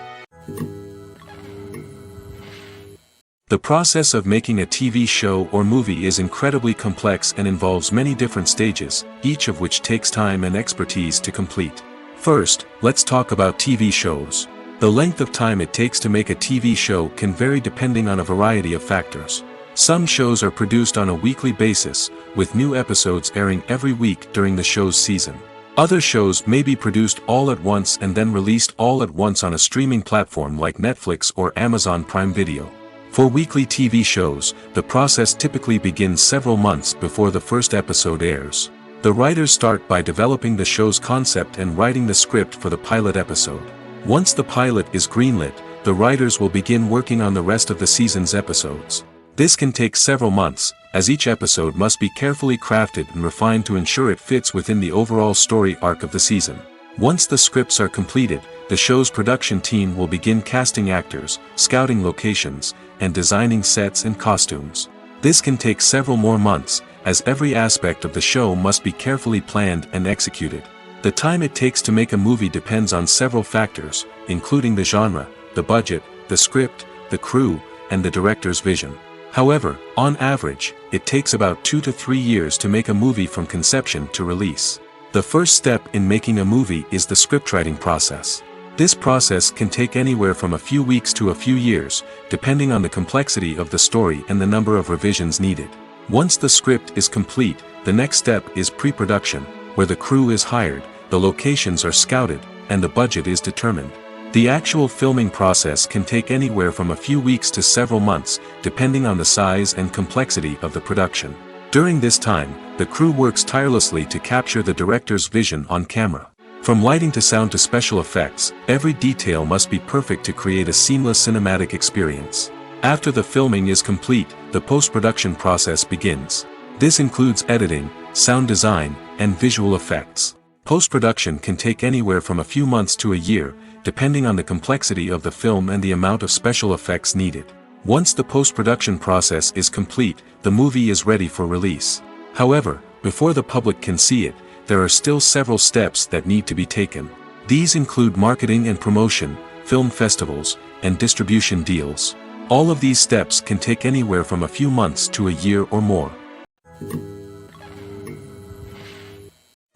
S2: The process of making a TV show or movie is incredibly complex and involves many different stages, each of which takes time and expertise to complete. First, let's talk about TV shows. The length of time it takes to make a TV show can vary depending on a variety of factors. Some shows are produced on a weekly basis, with new episodes airing every week during the show's season. Other shows may be produced all at once and then released all at once on a streaming platform like Netflix or Amazon Prime Video. For weekly TV shows, the process typically begins several months before the first episode airs. The writers start by developing the show's concept and writing the script for the pilot episode. Once the pilot is greenlit, the writers will begin working on the rest of the season's episodes. This can take several months, as each episode must be carefully crafted and refined to ensure it fits within the overall story arc of the season. Once the scripts are completed, the show's production team will begin casting actors, scouting locations, and designing sets and costumes. This can take several more months, as every aspect of the show must be carefully planned and executed. The time it takes to make a movie depends on several factors, including the genre, the budget, the script, the crew, and the director's vision. However, on average, it takes about 2 to 3 years to make a movie from conception to release. The first step in making a movie is the scriptwriting process. This process can take anywhere from a few weeks to a few years, depending on the complexity of the story and the number of revisions needed. Once the script is complete, the next step is pre-production, where the crew is hired, the locations are scouted, and the budget is determined. The actual filming process can take anywhere from a few weeks to several months, depending on the size and complexity of the production. During this time, the crew works tirelessly to capture the director's vision on camera. From lighting to sound to special effects, every detail must be perfect to create a seamless cinematic experience. After the filming is complete, the post-production process begins. This includes editing, sound design, and visual effects. Post-production can take anywhere from a few months to a year, depending on the complexity of the film and the amount of special effects needed. Once the post-production process is complete, the movie is ready for release. However, before the public can see it, there are still several steps that need to be taken. These include marketing and promotion, film festivals, and distribution deals. All of these steps can take anywhere from a few months to a year or more.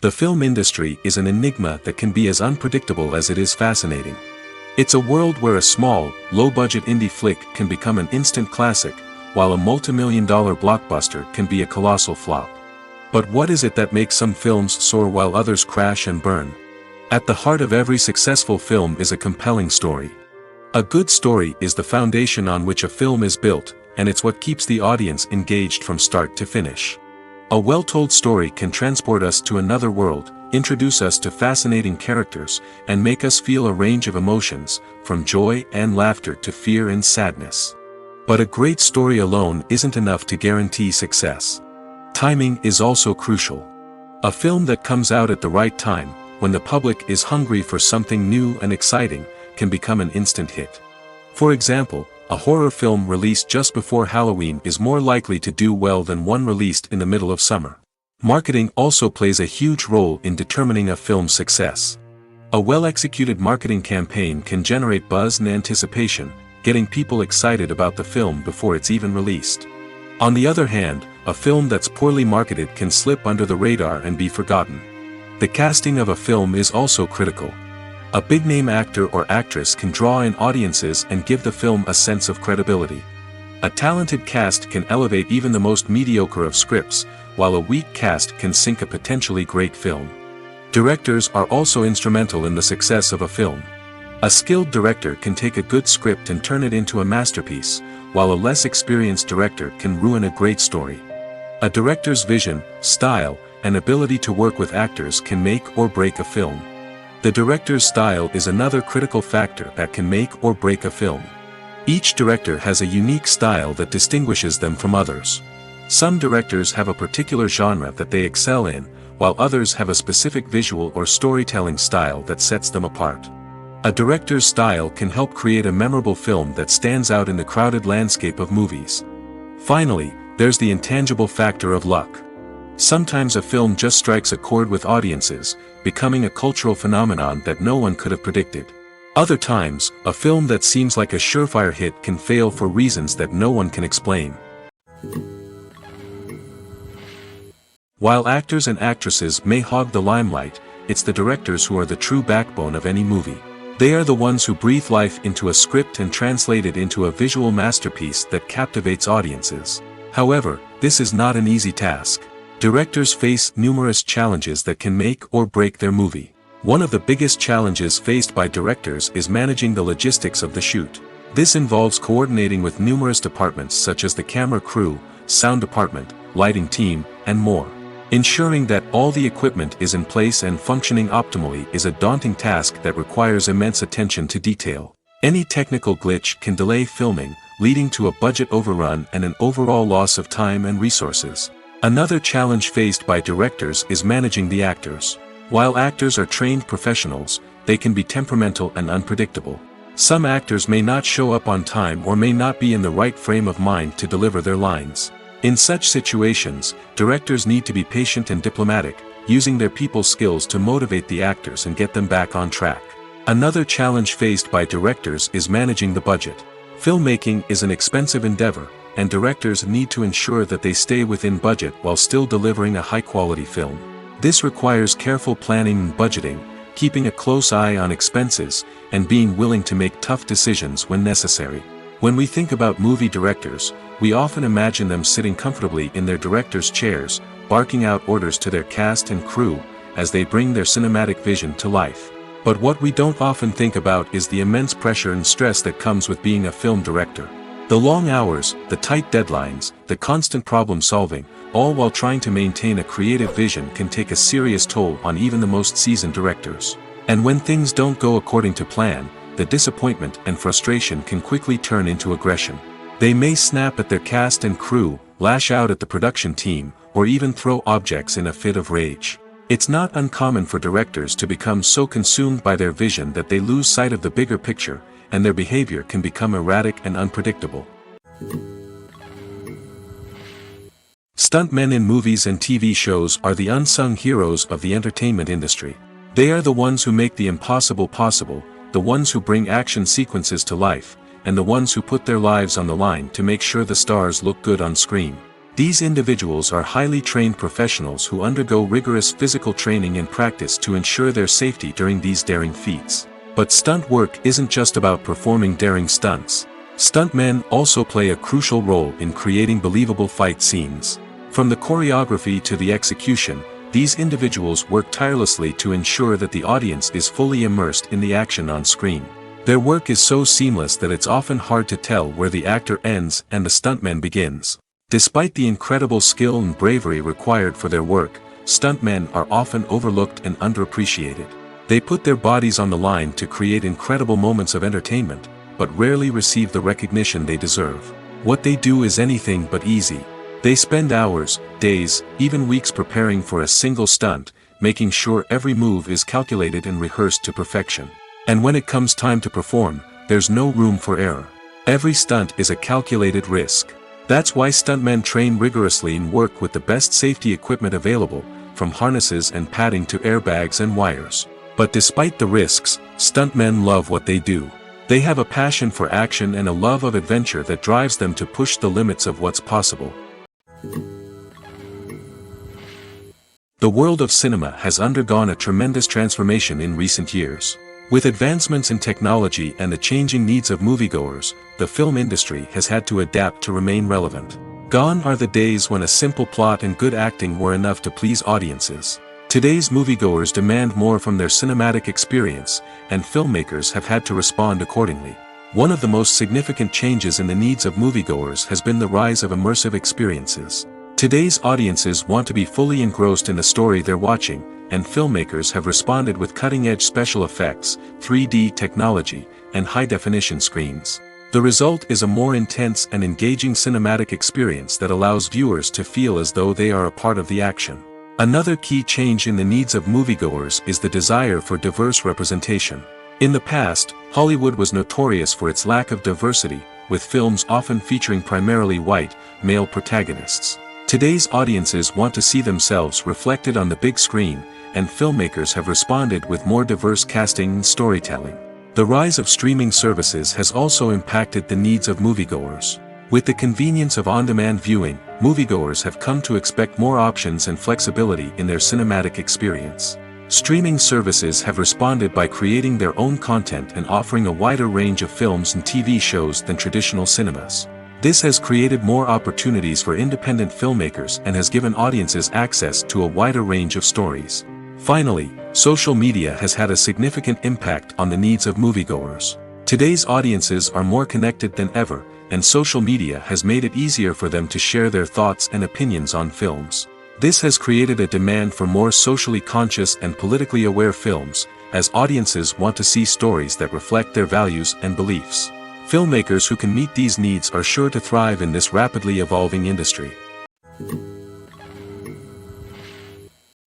S2: The film industry is an enigma that can be as unpredictable as it is fascinating. It's a world where a small, low-budget indie flick can become an instant classic, while a multi-million-dollar blockbuster can be a colossal flop. But what is it that makes some films soar while others crash and burn? At the heart of every successful film is a compelling story. A good story is the foundation on which a film is built, and it's what keeps the audience engaged from start to finish. A well-told story can transport us to another world, introduce us to fascinating characters, and make us feel a range of emotions, from joy and laughter to fear and sadness. But a great story alone isn't enough to guarantee success. Timing is also crucial. A film that comes out at the right time, when the public is hungry for something new and exciting, can become an instant hit. For example, a horror film released just before Halloween is more likely to do well than one released in the middle of summer. Marketing also plays a huge role in determining a film's success. A well-executed marketing campaign can generate buzz and anticipation, getting people excited about the film before it's even released. On the other hand, a film that's poorly marketed can slip under the radar and be forgotten. The casting of a film is also critical. A big-name actor or actress can draw in audiences and give the film a sense of credibility. A talented cast can elevate even the most mediocre of scripts, while a weak cast can sink a potentially great film. Directors are also instrumental in the success of a film. A skilled director can take a good script and turn it into a masterpiece, while a less experienced director can ruin a great story. A director's vision, style, and ability to work with actors can make or break a film. The director's style is another critical factor that can make or break a film. Each director has a unique style that distinguishes them from others. Some directors have a particular genre that they excel in, while others have a specific visual or storytelling style that sets them apart. A director's style can help create a memorable film that stands out in the crowded landscape of movies. Finally, there's the intangible factor of luck. Sometimes a film just strikes a chord with audiences, becoming a cultural phenomenon that no one could have predicted. Other times, a film that seems like a surefire hit can fail for reasons that no one can explain. While actors and actresses may hog the limelight, it's the directors who are the true backbone of any movie. They are the ones who breathe life into a script and translate it into a visual masterpiece that captivates audiences. However, this is not an easy task. Directors face numerous challenges that can make or break their movie. One of the biggest challenges faced by directors is managing the logistics of the shoot. This involves coordinating with numerous departments such as the camera crew, sound department, lighting team, and more. Ensuring that all the equipment is in place and functioning optimally is a daunting task that requires immense attention to detail. Any technical glitch can delay filming, leading to a budget overrun and an overall loss of time and resources. Another challenge faced by directors is managing the actors. While actors are trained professionals, they can be temperamental and unpredictable. Some actors may not show up on time or may not be in the right frame of mind to deliver their lines. In such situations, directors need to be patient and diplomatic, using their people skills to motivate the actors and get them back on track. Another challenge faced by directors is managing the budget. Filmmaking is an expensive endeavor, and directors need to ensure that they stay within budget while still delivering a high-quality film. This requires careful planning and budgeting, keeping a close eye on expenses, and being willing to make tough decisions when necessary. When we think about movie directors, we often imagine them sitting comfortably in their director's chairs, barking out orders to their cast and crew, as they bring their cinematic vision to life. But what we don't often think about is the immense pressure and stress that comes with being a film director. The long hours, the tight deadlines, the constant problem solving, all while trying to maintain a creative vision can take a serious toll on even the most seasoned directors. And when things don't go according to plan, the disappointment and frustration can quickly turn into aggression. They may snap at their cast and crew, lash out at the production team, or even throw objects in a fit of rage. It's not uncommon for directors to become so consumed by their vision that they lose sight of the bigger picture, and their behavior can become erratic and unpredictable. Stuntmen in movies and TV shows are the unsung heroes of the entertainment industry. They are the ones who make the impossible possible, the ones who bring action sequences to life, and the ones who put their lives on the line to make sure the stars look good on screen. These individuals are highly trained professionals who undergo rigorous physical training and practice to ensure their safety during these daring feats. But stunt work isn't just about performing daring stunts. Stuntmen also play a crucial role in creating believable fight scenes. From the choreography to the execution, these individuals work tirelessly to ensure that the audience is fully immersed in the action on screen. Their work is so seamless that it's often hard to tell where the actor ends and the stuntman begins. Despite the incredible skill and bravery required for their work, stuntmen are often overlooked and underappreciated. They put their bodies on the line to create incredible moments of entertainment, but rarely receive the recognition they deserve. What they do is anything but easy. They spend hours, days, even weeks preparing for a single stunt, making sure every move is calculated and rehearsed to perfection. And when it comes time to perform, there's no room for error. Every stunt is a calculated risk. That's why stuntmen train rigorously and work with the best safety equipment available, from harnesses and padding to airbags and wires. But despite the risks, stuntmen love what they do. They have a passion for action and a love of adventure that drives them to push the limits of what's possible. The world of cinema has undergone a tremendous transformation in recent years. With advancements in technology and the changing needs of moviegoers, the film industry has had to adapt to remain relevant. Gone are the days when a simple plot and good acting were enough to please audiences. Today's moviegoers demand more from their cinematic experience, and filmmakers have had to respond accordingly. One of the most significant changes in the needs of moviegoers has been the rise of immersive experiences. Today's audiences want to be fully engrossed in the story they're watching, and filmmakers have responded with cutting-edge special effects, 3D technology, and high-definition screens. The result is a more intense and engaging cinematic experience that allows viewers to feel as though they are a part of the action. Another key change in the needs of moviegoers is the desire for diverse representation. In the past, Hollywood was notorious for its lack of diversity, with films often featuring primarily white, male protagonists. Today's audiences want to see themselves reflected on the big screen, and filmmakers have responded with more diverse casting and storytelling. The rise of streaming services has also impacted the needs of moviegoers. With the convenience of on-demand viewing, moviegoers have come to expect more options and flexibility in their cinematic experience. Streaming services have responded by creating their own content and offering a wider range of films and TV shows than traditional cinemas. This has created more opportunities for independent filmmakers and has given audiences access to a wider range of stories. Finally, social media has had a significant impact on the needs of moviegoers. Today's audiences are more connected than ever, and social media has made it easier for them to share their thoughts and opinions on films. This has created a demand for more socially conscious and politically aware films, as audiences want to see stories that reflect their values and beliefs. Filmmakers who can meet these needs are sure to thrive in this rapidly evolving industry.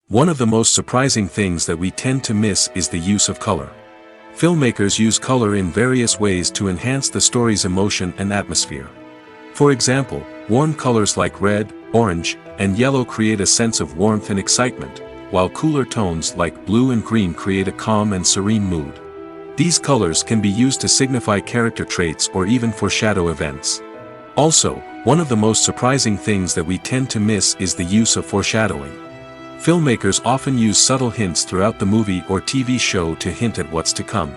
S2: One of the most surprising things that we tend to miss is the use of color. Filmmakers use color in various ways to enhance the story's emotion and atmosphere. For example, warm colors like red, orange, and yellow create a sense of warmth and excitement, while cooler tones like blue and green create a calm and serene mood. These colors can be used to signify character traits or even foreshadow events. Also, one of the most surprising things that we tend to miss is the use of foreshadowing. Filmmakers often use subtle hints throughout the movie or TV show to hint at what's to come.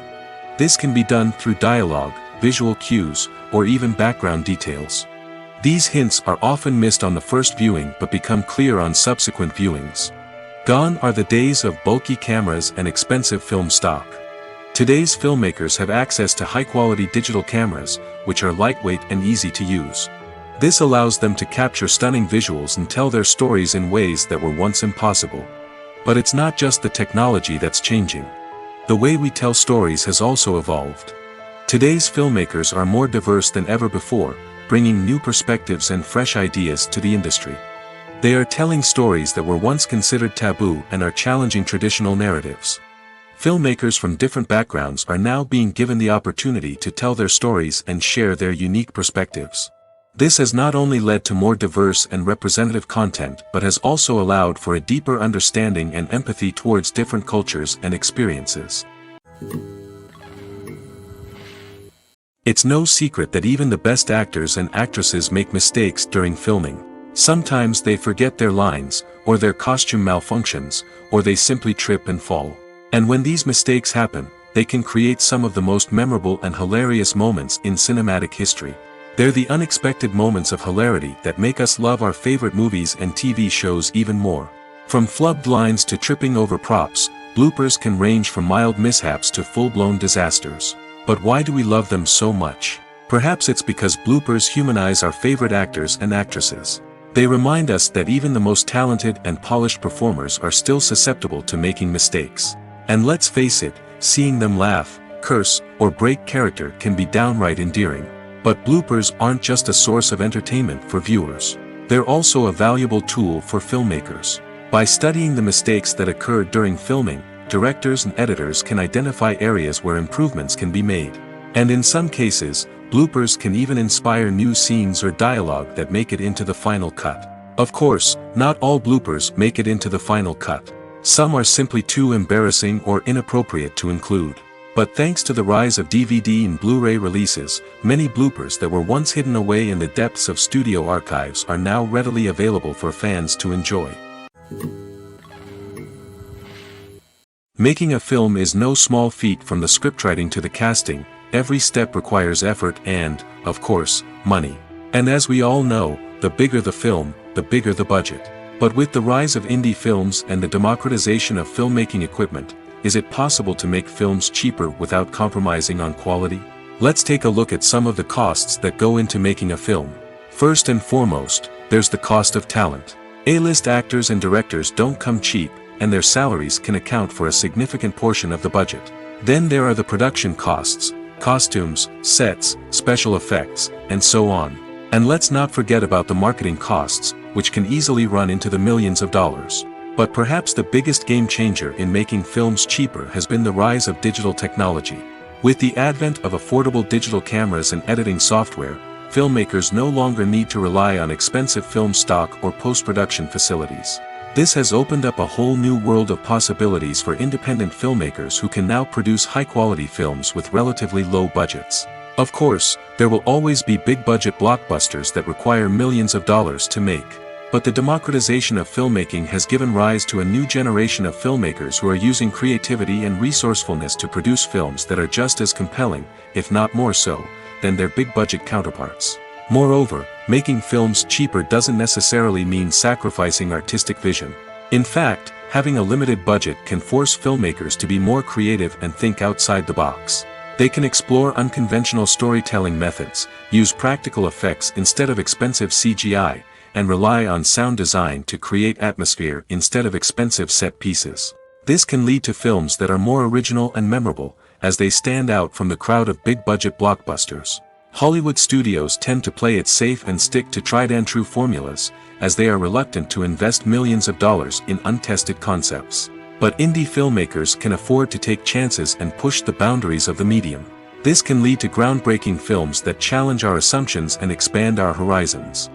S2: This can be done through dialogue, visual cues, or even background details. These hints are often missed on the first viewing but become clear on subsequent viewings. Gone are the days of bulky cameras and expensive film stock. Today's filmmakers have access to high-quality digital cameras, which are lightweight and easy to use. This allows them to capture stunning visuals and tell their stories in ways that were once impossible. But it's not just the technology that's changing. The way we tell stories has also evolved. Today's filmmakers are more diverse than ever before, bringing new perspectives and fresh ideas to the industry. They are telling stories that were once considered taboo and are challenging traditional narratives. Filmmakers from different backgrounds are now being given the opportunity to tell their stories and share their unique perspectives. This has not only led to more diverse and representative content but has also allowed for a deeper understanding and empathy towards different cultures and experiences. It's no secret that even the best actors and actresses make mistakes during filming. Sometimes they forget their lines, or their costume malfunctions, or they simply trip and fall. And when these mistakes happen, they can create some of the most memorable and hilarious moments in cinematic history. They're the unexpected moments of hilarity that make us love our favorite movies and TV shows even more. From flubbed lines to tripping over props, bloopers can range from mild mishaps to full-blown disasters. But why do we love them so much? Perhaps it's because bloopers humanize our favorite actors and actresses. They remind us that even the most talented and polished performers are still susceptible to making mistakes. And let's face it, seeing them laugh, curse, or break character can be downright endearing. But bloopers aren't just a source of entertainment for viewers. They're also a valuable tool for filmmakers. By studying the mistakes that occur during filming, directors and editors can identify areas where improvements can be made. And in some cases, bloopers can even inspire new scenes or dialogue that make it into the final cut. Of course, not all bloopers make it into the final cut. Some are simply too embarrassing or inappropriate to include. But thanks to the rise of DVD and Blu-ray releases, many bloopers that were once hidden away in the depths of studio archives are now readily available for fans to enjoy. Making a film is no small feat. From the scriptwriting to the casting, every step requires effort and, of course, money. And as we all know, the bigger the film, the bigger the budget. But with the rise of indie films and the democratization of filmmaking equipment, is it possible to make films cheaper without compromising on quality? Let's take a look at some of the costs that go into making a film. First and foremost, there's the cost of talent. A-list actors and directors don't come cheap, and their salaries can account for a significant portion of the budget. Then there are the production costs, costumes, sets, special effects, and so on. And let's not forget about the marketing costs, which can easily run into the millions of dollars. But perhaps the biggest game changer in making films cheaper has been the rise of digital technology. With the advent of affordable digital cameras and editing software, filmmakers no longer need to rely on expensive film stock or post-production facilities. This has opened up a whole new world of possibilities for independent filmmakers who can now produce high-quality films with relatively low budgets. Of course, there will always be big-budget blockbusters that require millions of dollars to make. But the democratization of filmmaking has given rise to a new generation of filmmakers who are using creativity and resourcefulness to produce films that are just as compelling, if not more so, than their big-budget counterparts. Moreover, making films cheaper doesn't necessarily mean sacrificing artistic vision. In fact, having a limited budget can force filmmakers to be more creative and think outside the box. They can explore unconventional storytelling methods, use practical effects instead of expensive CGI, and rely on sound design to create atmosphere instead of expensive set pieces. This can lead to films that are more original and memorable, as they stand out from the crowd of big-budget blockbusters. Hollywood studios tend to play it safe and stick to tried-and-true formulas, as they are reluctant to invest millions of dollars in untested concepts. But indie filmmakers can afford to take chances and push the boundaries of the medium. This can lead to groundbreaking films that challenge our assumptions and expand our horizons.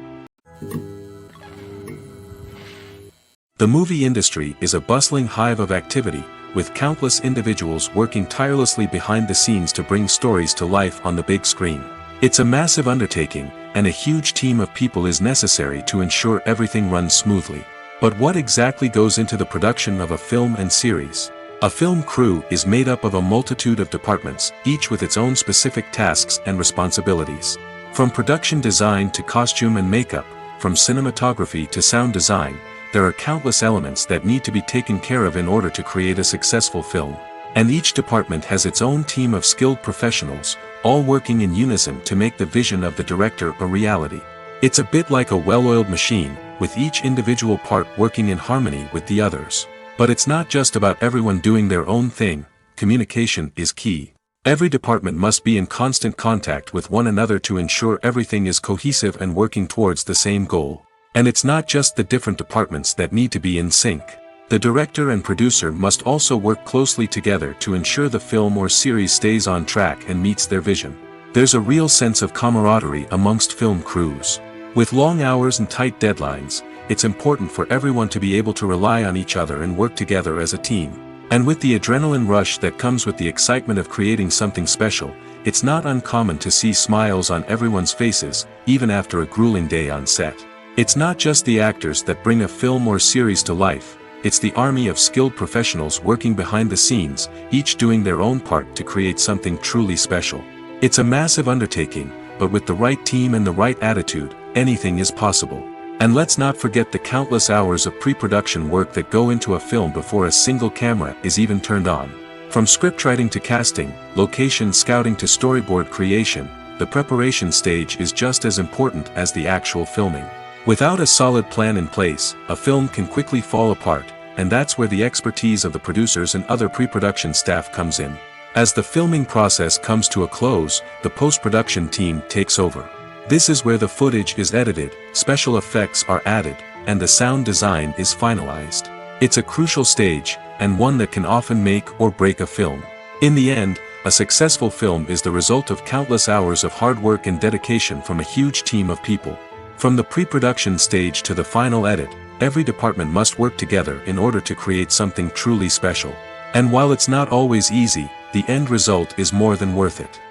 S2: The movie industry is a bustling hive of activity, with countless individuals working tirelessly behind the scenes to bring stories to life on the big screen. It's a massive undertaking, and a huge team of people is necessary to ensure everything runs smoothly. But what exactly goes into the production of a film and series? A film crew is made up of a multitude of departments, each with its own specific tasks and responsibilities. From production design to costume and makeup, from cinematography to sound design, there are countless elements that need to be taken care of in order to create a successful film. And each department has its own team of skilled professionals, all working in unison to make the vision of the director a reality. It's a bit like a well-oiled machine, with each individual part working in harmony with the others. But it's not just about everyone doing their own thing. Communication is key. Every department must be in constant contact with one another to ensure everything is cohesive and working towards the same goal. And it's not just the different departments that need to be in sync. The director and producer must also work closely together to ensure the film or series stays on track and meets their vision. There's a real sense of camaraderie amongst film crews. With long hours and tight deadlines, it's important for everyone to be able to rely on each other and work together as a team. And with the adrenaline rush that comes with the excitement of creating something special, it's not uncommon to see smiles on everyone's faces, even after a grueling day on set. It's not just the actors that bring a film or series to life, it's the army of skilled professionals working behind the scenes, each doing their own part to create something truly special. It's a massive undertaking, but with the right team and the right attitude, anything is possible. And let's not forget the countless hours of pre-production work that go into a film before a single camera is even turned on. From scriptwriting to casting, location scouting to storyboard creation, the preparation stage is just as important as the actual filming. Without a solid plan in place, a film can quickly fall apart, and that's where the expertise of the producers and other pre-production staff comes in. As the filming process comes to a close, the post-production team takes over. This is where the footage is edited, special effects are added, and the sound design is finalized. It's a crucial stage, and one that can often make or break a film. In the end, a successful film is the result of countless hours of hard work and dedication from a huge team of people. From the pre-production stage to the final edit, every department must work together in order to create something truly special. And while it's not always easy, the end result is more than worth it.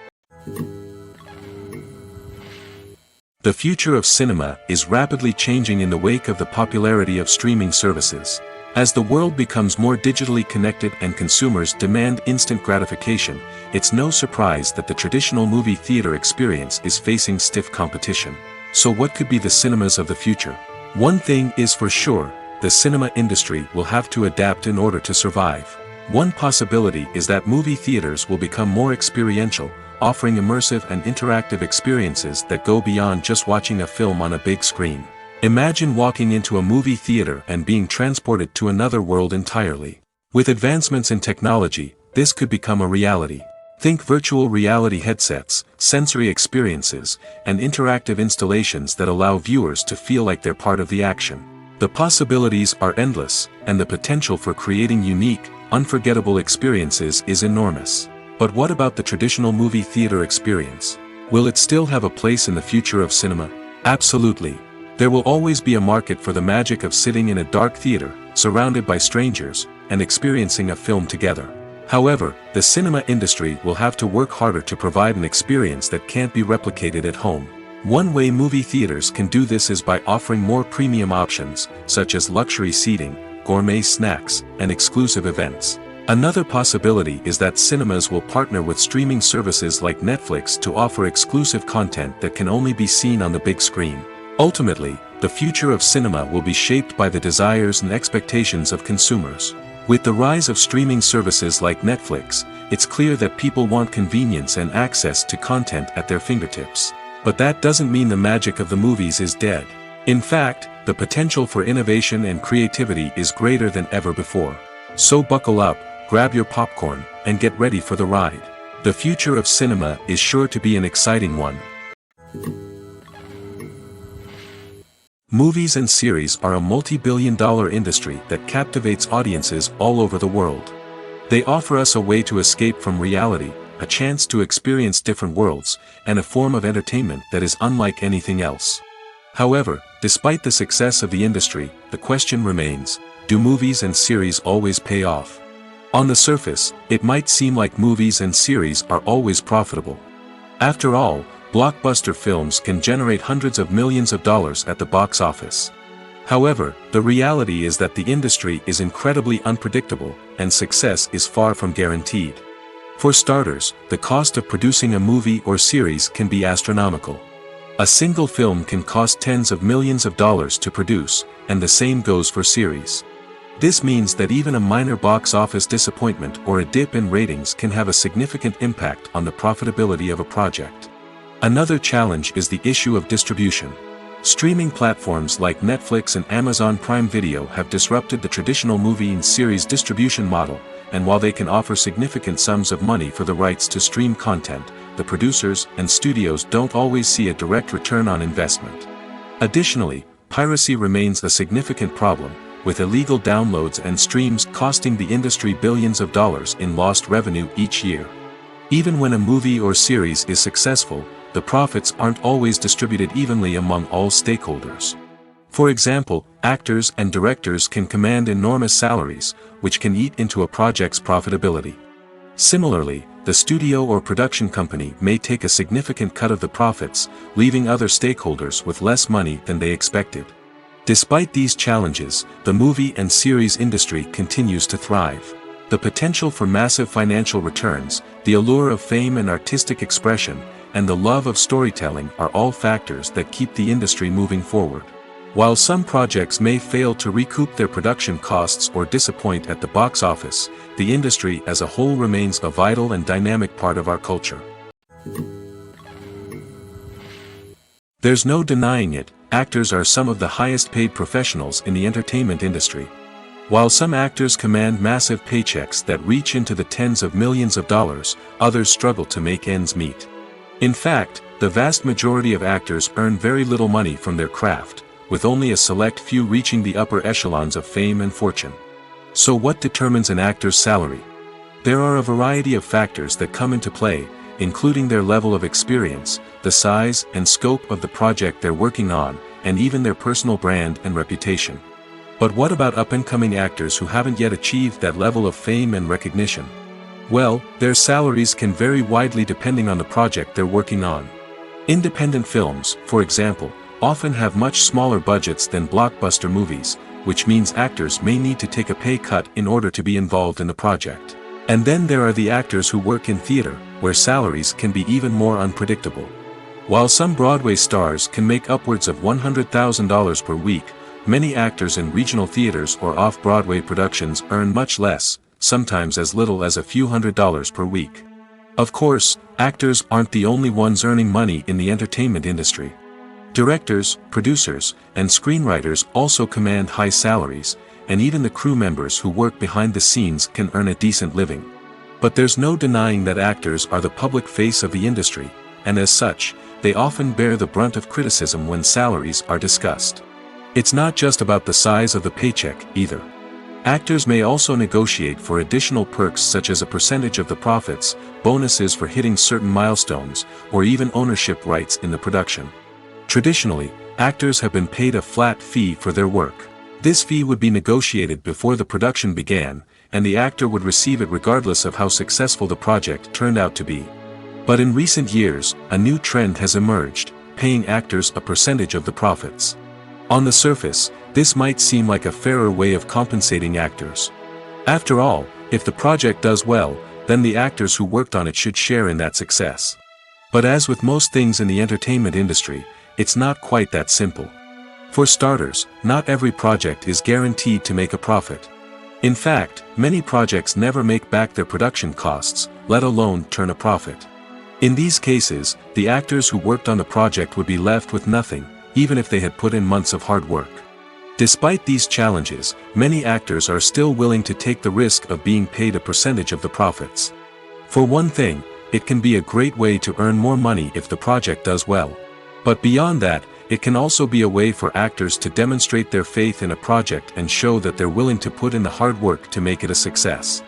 S2: The future of cinema is rapidly changing in the wake of the popularity of streaming services. As the world becomes more digitally connected and consumers demand instant gratification, it's no surprise that the traditional movie theater experience is facing stiff competition. So what could be the cinemas of the future? One thing is for sure, the cinema industry will have to adapt in order to survive. One possibility is that movie theaters will become more experiential, offering immersive and interactive experiences that go beyond just watching a film on a big screen. Imagine walking into a movie theater and being transported to another world entirely. With advancements in technology, this could become a reality. Think virtual reality headsets, sensory experiences, and interactive installations that allow viewers to feel like they're part of the action. The possibilities are endless, and the potential for creating unique, unforgettable experiences is enormous. But what about the traditional movie theater experience? Will it still have a place in the future of cinema? Absolutely. There will always be a market for the magic of sitting in a dark theater, surrounded by strangers, and experiencing a film together. However, the cinema industry will have to work harder to provide an experience that can't be replicated at home. One way movie theaters can do this is by offering more premium options, such as luxury seating, gourmet snacks, and exclusive events. Another possibility is that cinemas will partner with streaming services like Netflix to offer exclusive content that can only be seen on the big screen. Ultimately, the future of cinema will be shaped by the desires and expectations of consumers. With the rise of streaming services like Netflix, it's clear that people want convenience and access to content at their fingertips. But that doesn't mean the magic of the movies is dead. In fact, the potential for innovation and creativity is greater than ever before. So buckle up, grab your popcorn, and get ready for the ride. The future of cinema is sure to be an exciting one. Movies and series are a multi-billion-dollar industry that captivates audiences all over the world. They offer us a way to escape from reality, a chance to experience different worlds, and a form of entertainment that is unlike anything else. However, despite the success of the industry, the question remains, do movies and series always pay off? On the surface, it might seem like movies and series are always profitable. After all, blockbuster films can generate hundreds of millions of dollars at the box office. However, the reality is that the industry is incredibly unpredictable, and success is far from guaranteed. For starters, the cost of producing a movie or series can be astronomical. A single film can cost tens of millions of dollars to produce, and the same goes for series. This means that even a minor box office disappointment or a dip in ratings can have a significant impact on the profitability of a project. Another challenge is the issue of distribution. Streaming platforms like Netflix and Amazon Prime Video have disrupted the traditional movie and series distribution model, and while they can offer significant sums of money for the rights to stream content, the producers and studios don't always see a direct return on investment. Additionally, piracy remains a significant problem, with illegal downloads and streams costing the industry billions of dollars in lost revenue each year. Even when a movie or series is successful, the profits aren't always distributed evenly among all stakeholders. For example, actors and directors can command enormous salaries, which can eat into a project's profitability. Similarly, the studio or production company may take a significant cut of the profits, leaving other stakeholders with less money than they expected. Despite these challenges, the movie and series industry continues to thrive. The potential for massive financial returns, the allure of fame and artistic expression, and the love of storytelling are all factors that keep the industry moving forward. While some projects may fail to recoup their production costs or disappoint at the box office, the industry as a whole remains a vital and dynamic part of our culture. There's no denying it, actors are some of the highest paid professionals in the entertainment industry. While some actors command massive paychecks that reach into the tens of millions of dollars, others struggle to make ends meet. In fact, the vast majority of actors earn very little money from their craft, with only a select few reaching the upper echelons of fame and fortune. So what determines an actor's salary? There are a variety of factors that come into play, including their level of experience, the size and scope of the project they're working on, and even their personal brand and reputation. But what about up-and-coming actors who haven't yet achieved that level of fame and recognition? Well, their salaries can vary widely depending on the project they're working on. Independent films, for example, often have much smaller budgets than blockbuster movies, which means actors may need to take a pay cut in order to be involved in the project. And then there are the actors who work in theater, where salaries can be even more unpredictable. While some Broadway stars can make upwards of $100,000 per week, many actors in regional theaters or off-Broadway productions earn much less, sometimes as little as a few $100s per week. Of course, actors aren't the only ones earning money in the entertainment industry. Directors, producers, and screenwriters also command high salaries, and even the crew members who work behind the scenes can earn a decent living. But there's no denying that actors are the public face of the industry, and as such, they often bear the brunt of criticism when salaries are discussed. It's not just about the size of the paycheck, either. Actors may also negotiate for additional perks such as a percentage of the profits, bonuses for hitting certain milestones, or even ownership rights in the production. Traditionally, actors have been paid a flat fee for their work. This fee would be negotiated before the production began, and the actor would receive it regardless of how successful the project turned out to be. But in recent years, a new trend has emerged, paying actors a percentage of the profits. On the surface, this might seem like a fairer way of compensating actors. After all, if the project does well, then the actors who worked on it should share in that success. But as with most things in the entertainment industry, it's not quite that simple. For starters, not every project is guaranteed to make a profit. In fact, many projects never make back their production costs, let alone turn a profit. In these cases, the actors who worked on the project would be left with nothing, even if they had put in months of hard work. Despite these challenges, many actors are still willing to take the risk of being paid a percentage of the profits. For one thing, it can be a great way to earn more money if the project does well. But beyond that, it can also be a way for actors to demonstrate their faith in a project and show that they're willing to put in the hard work to make it a success.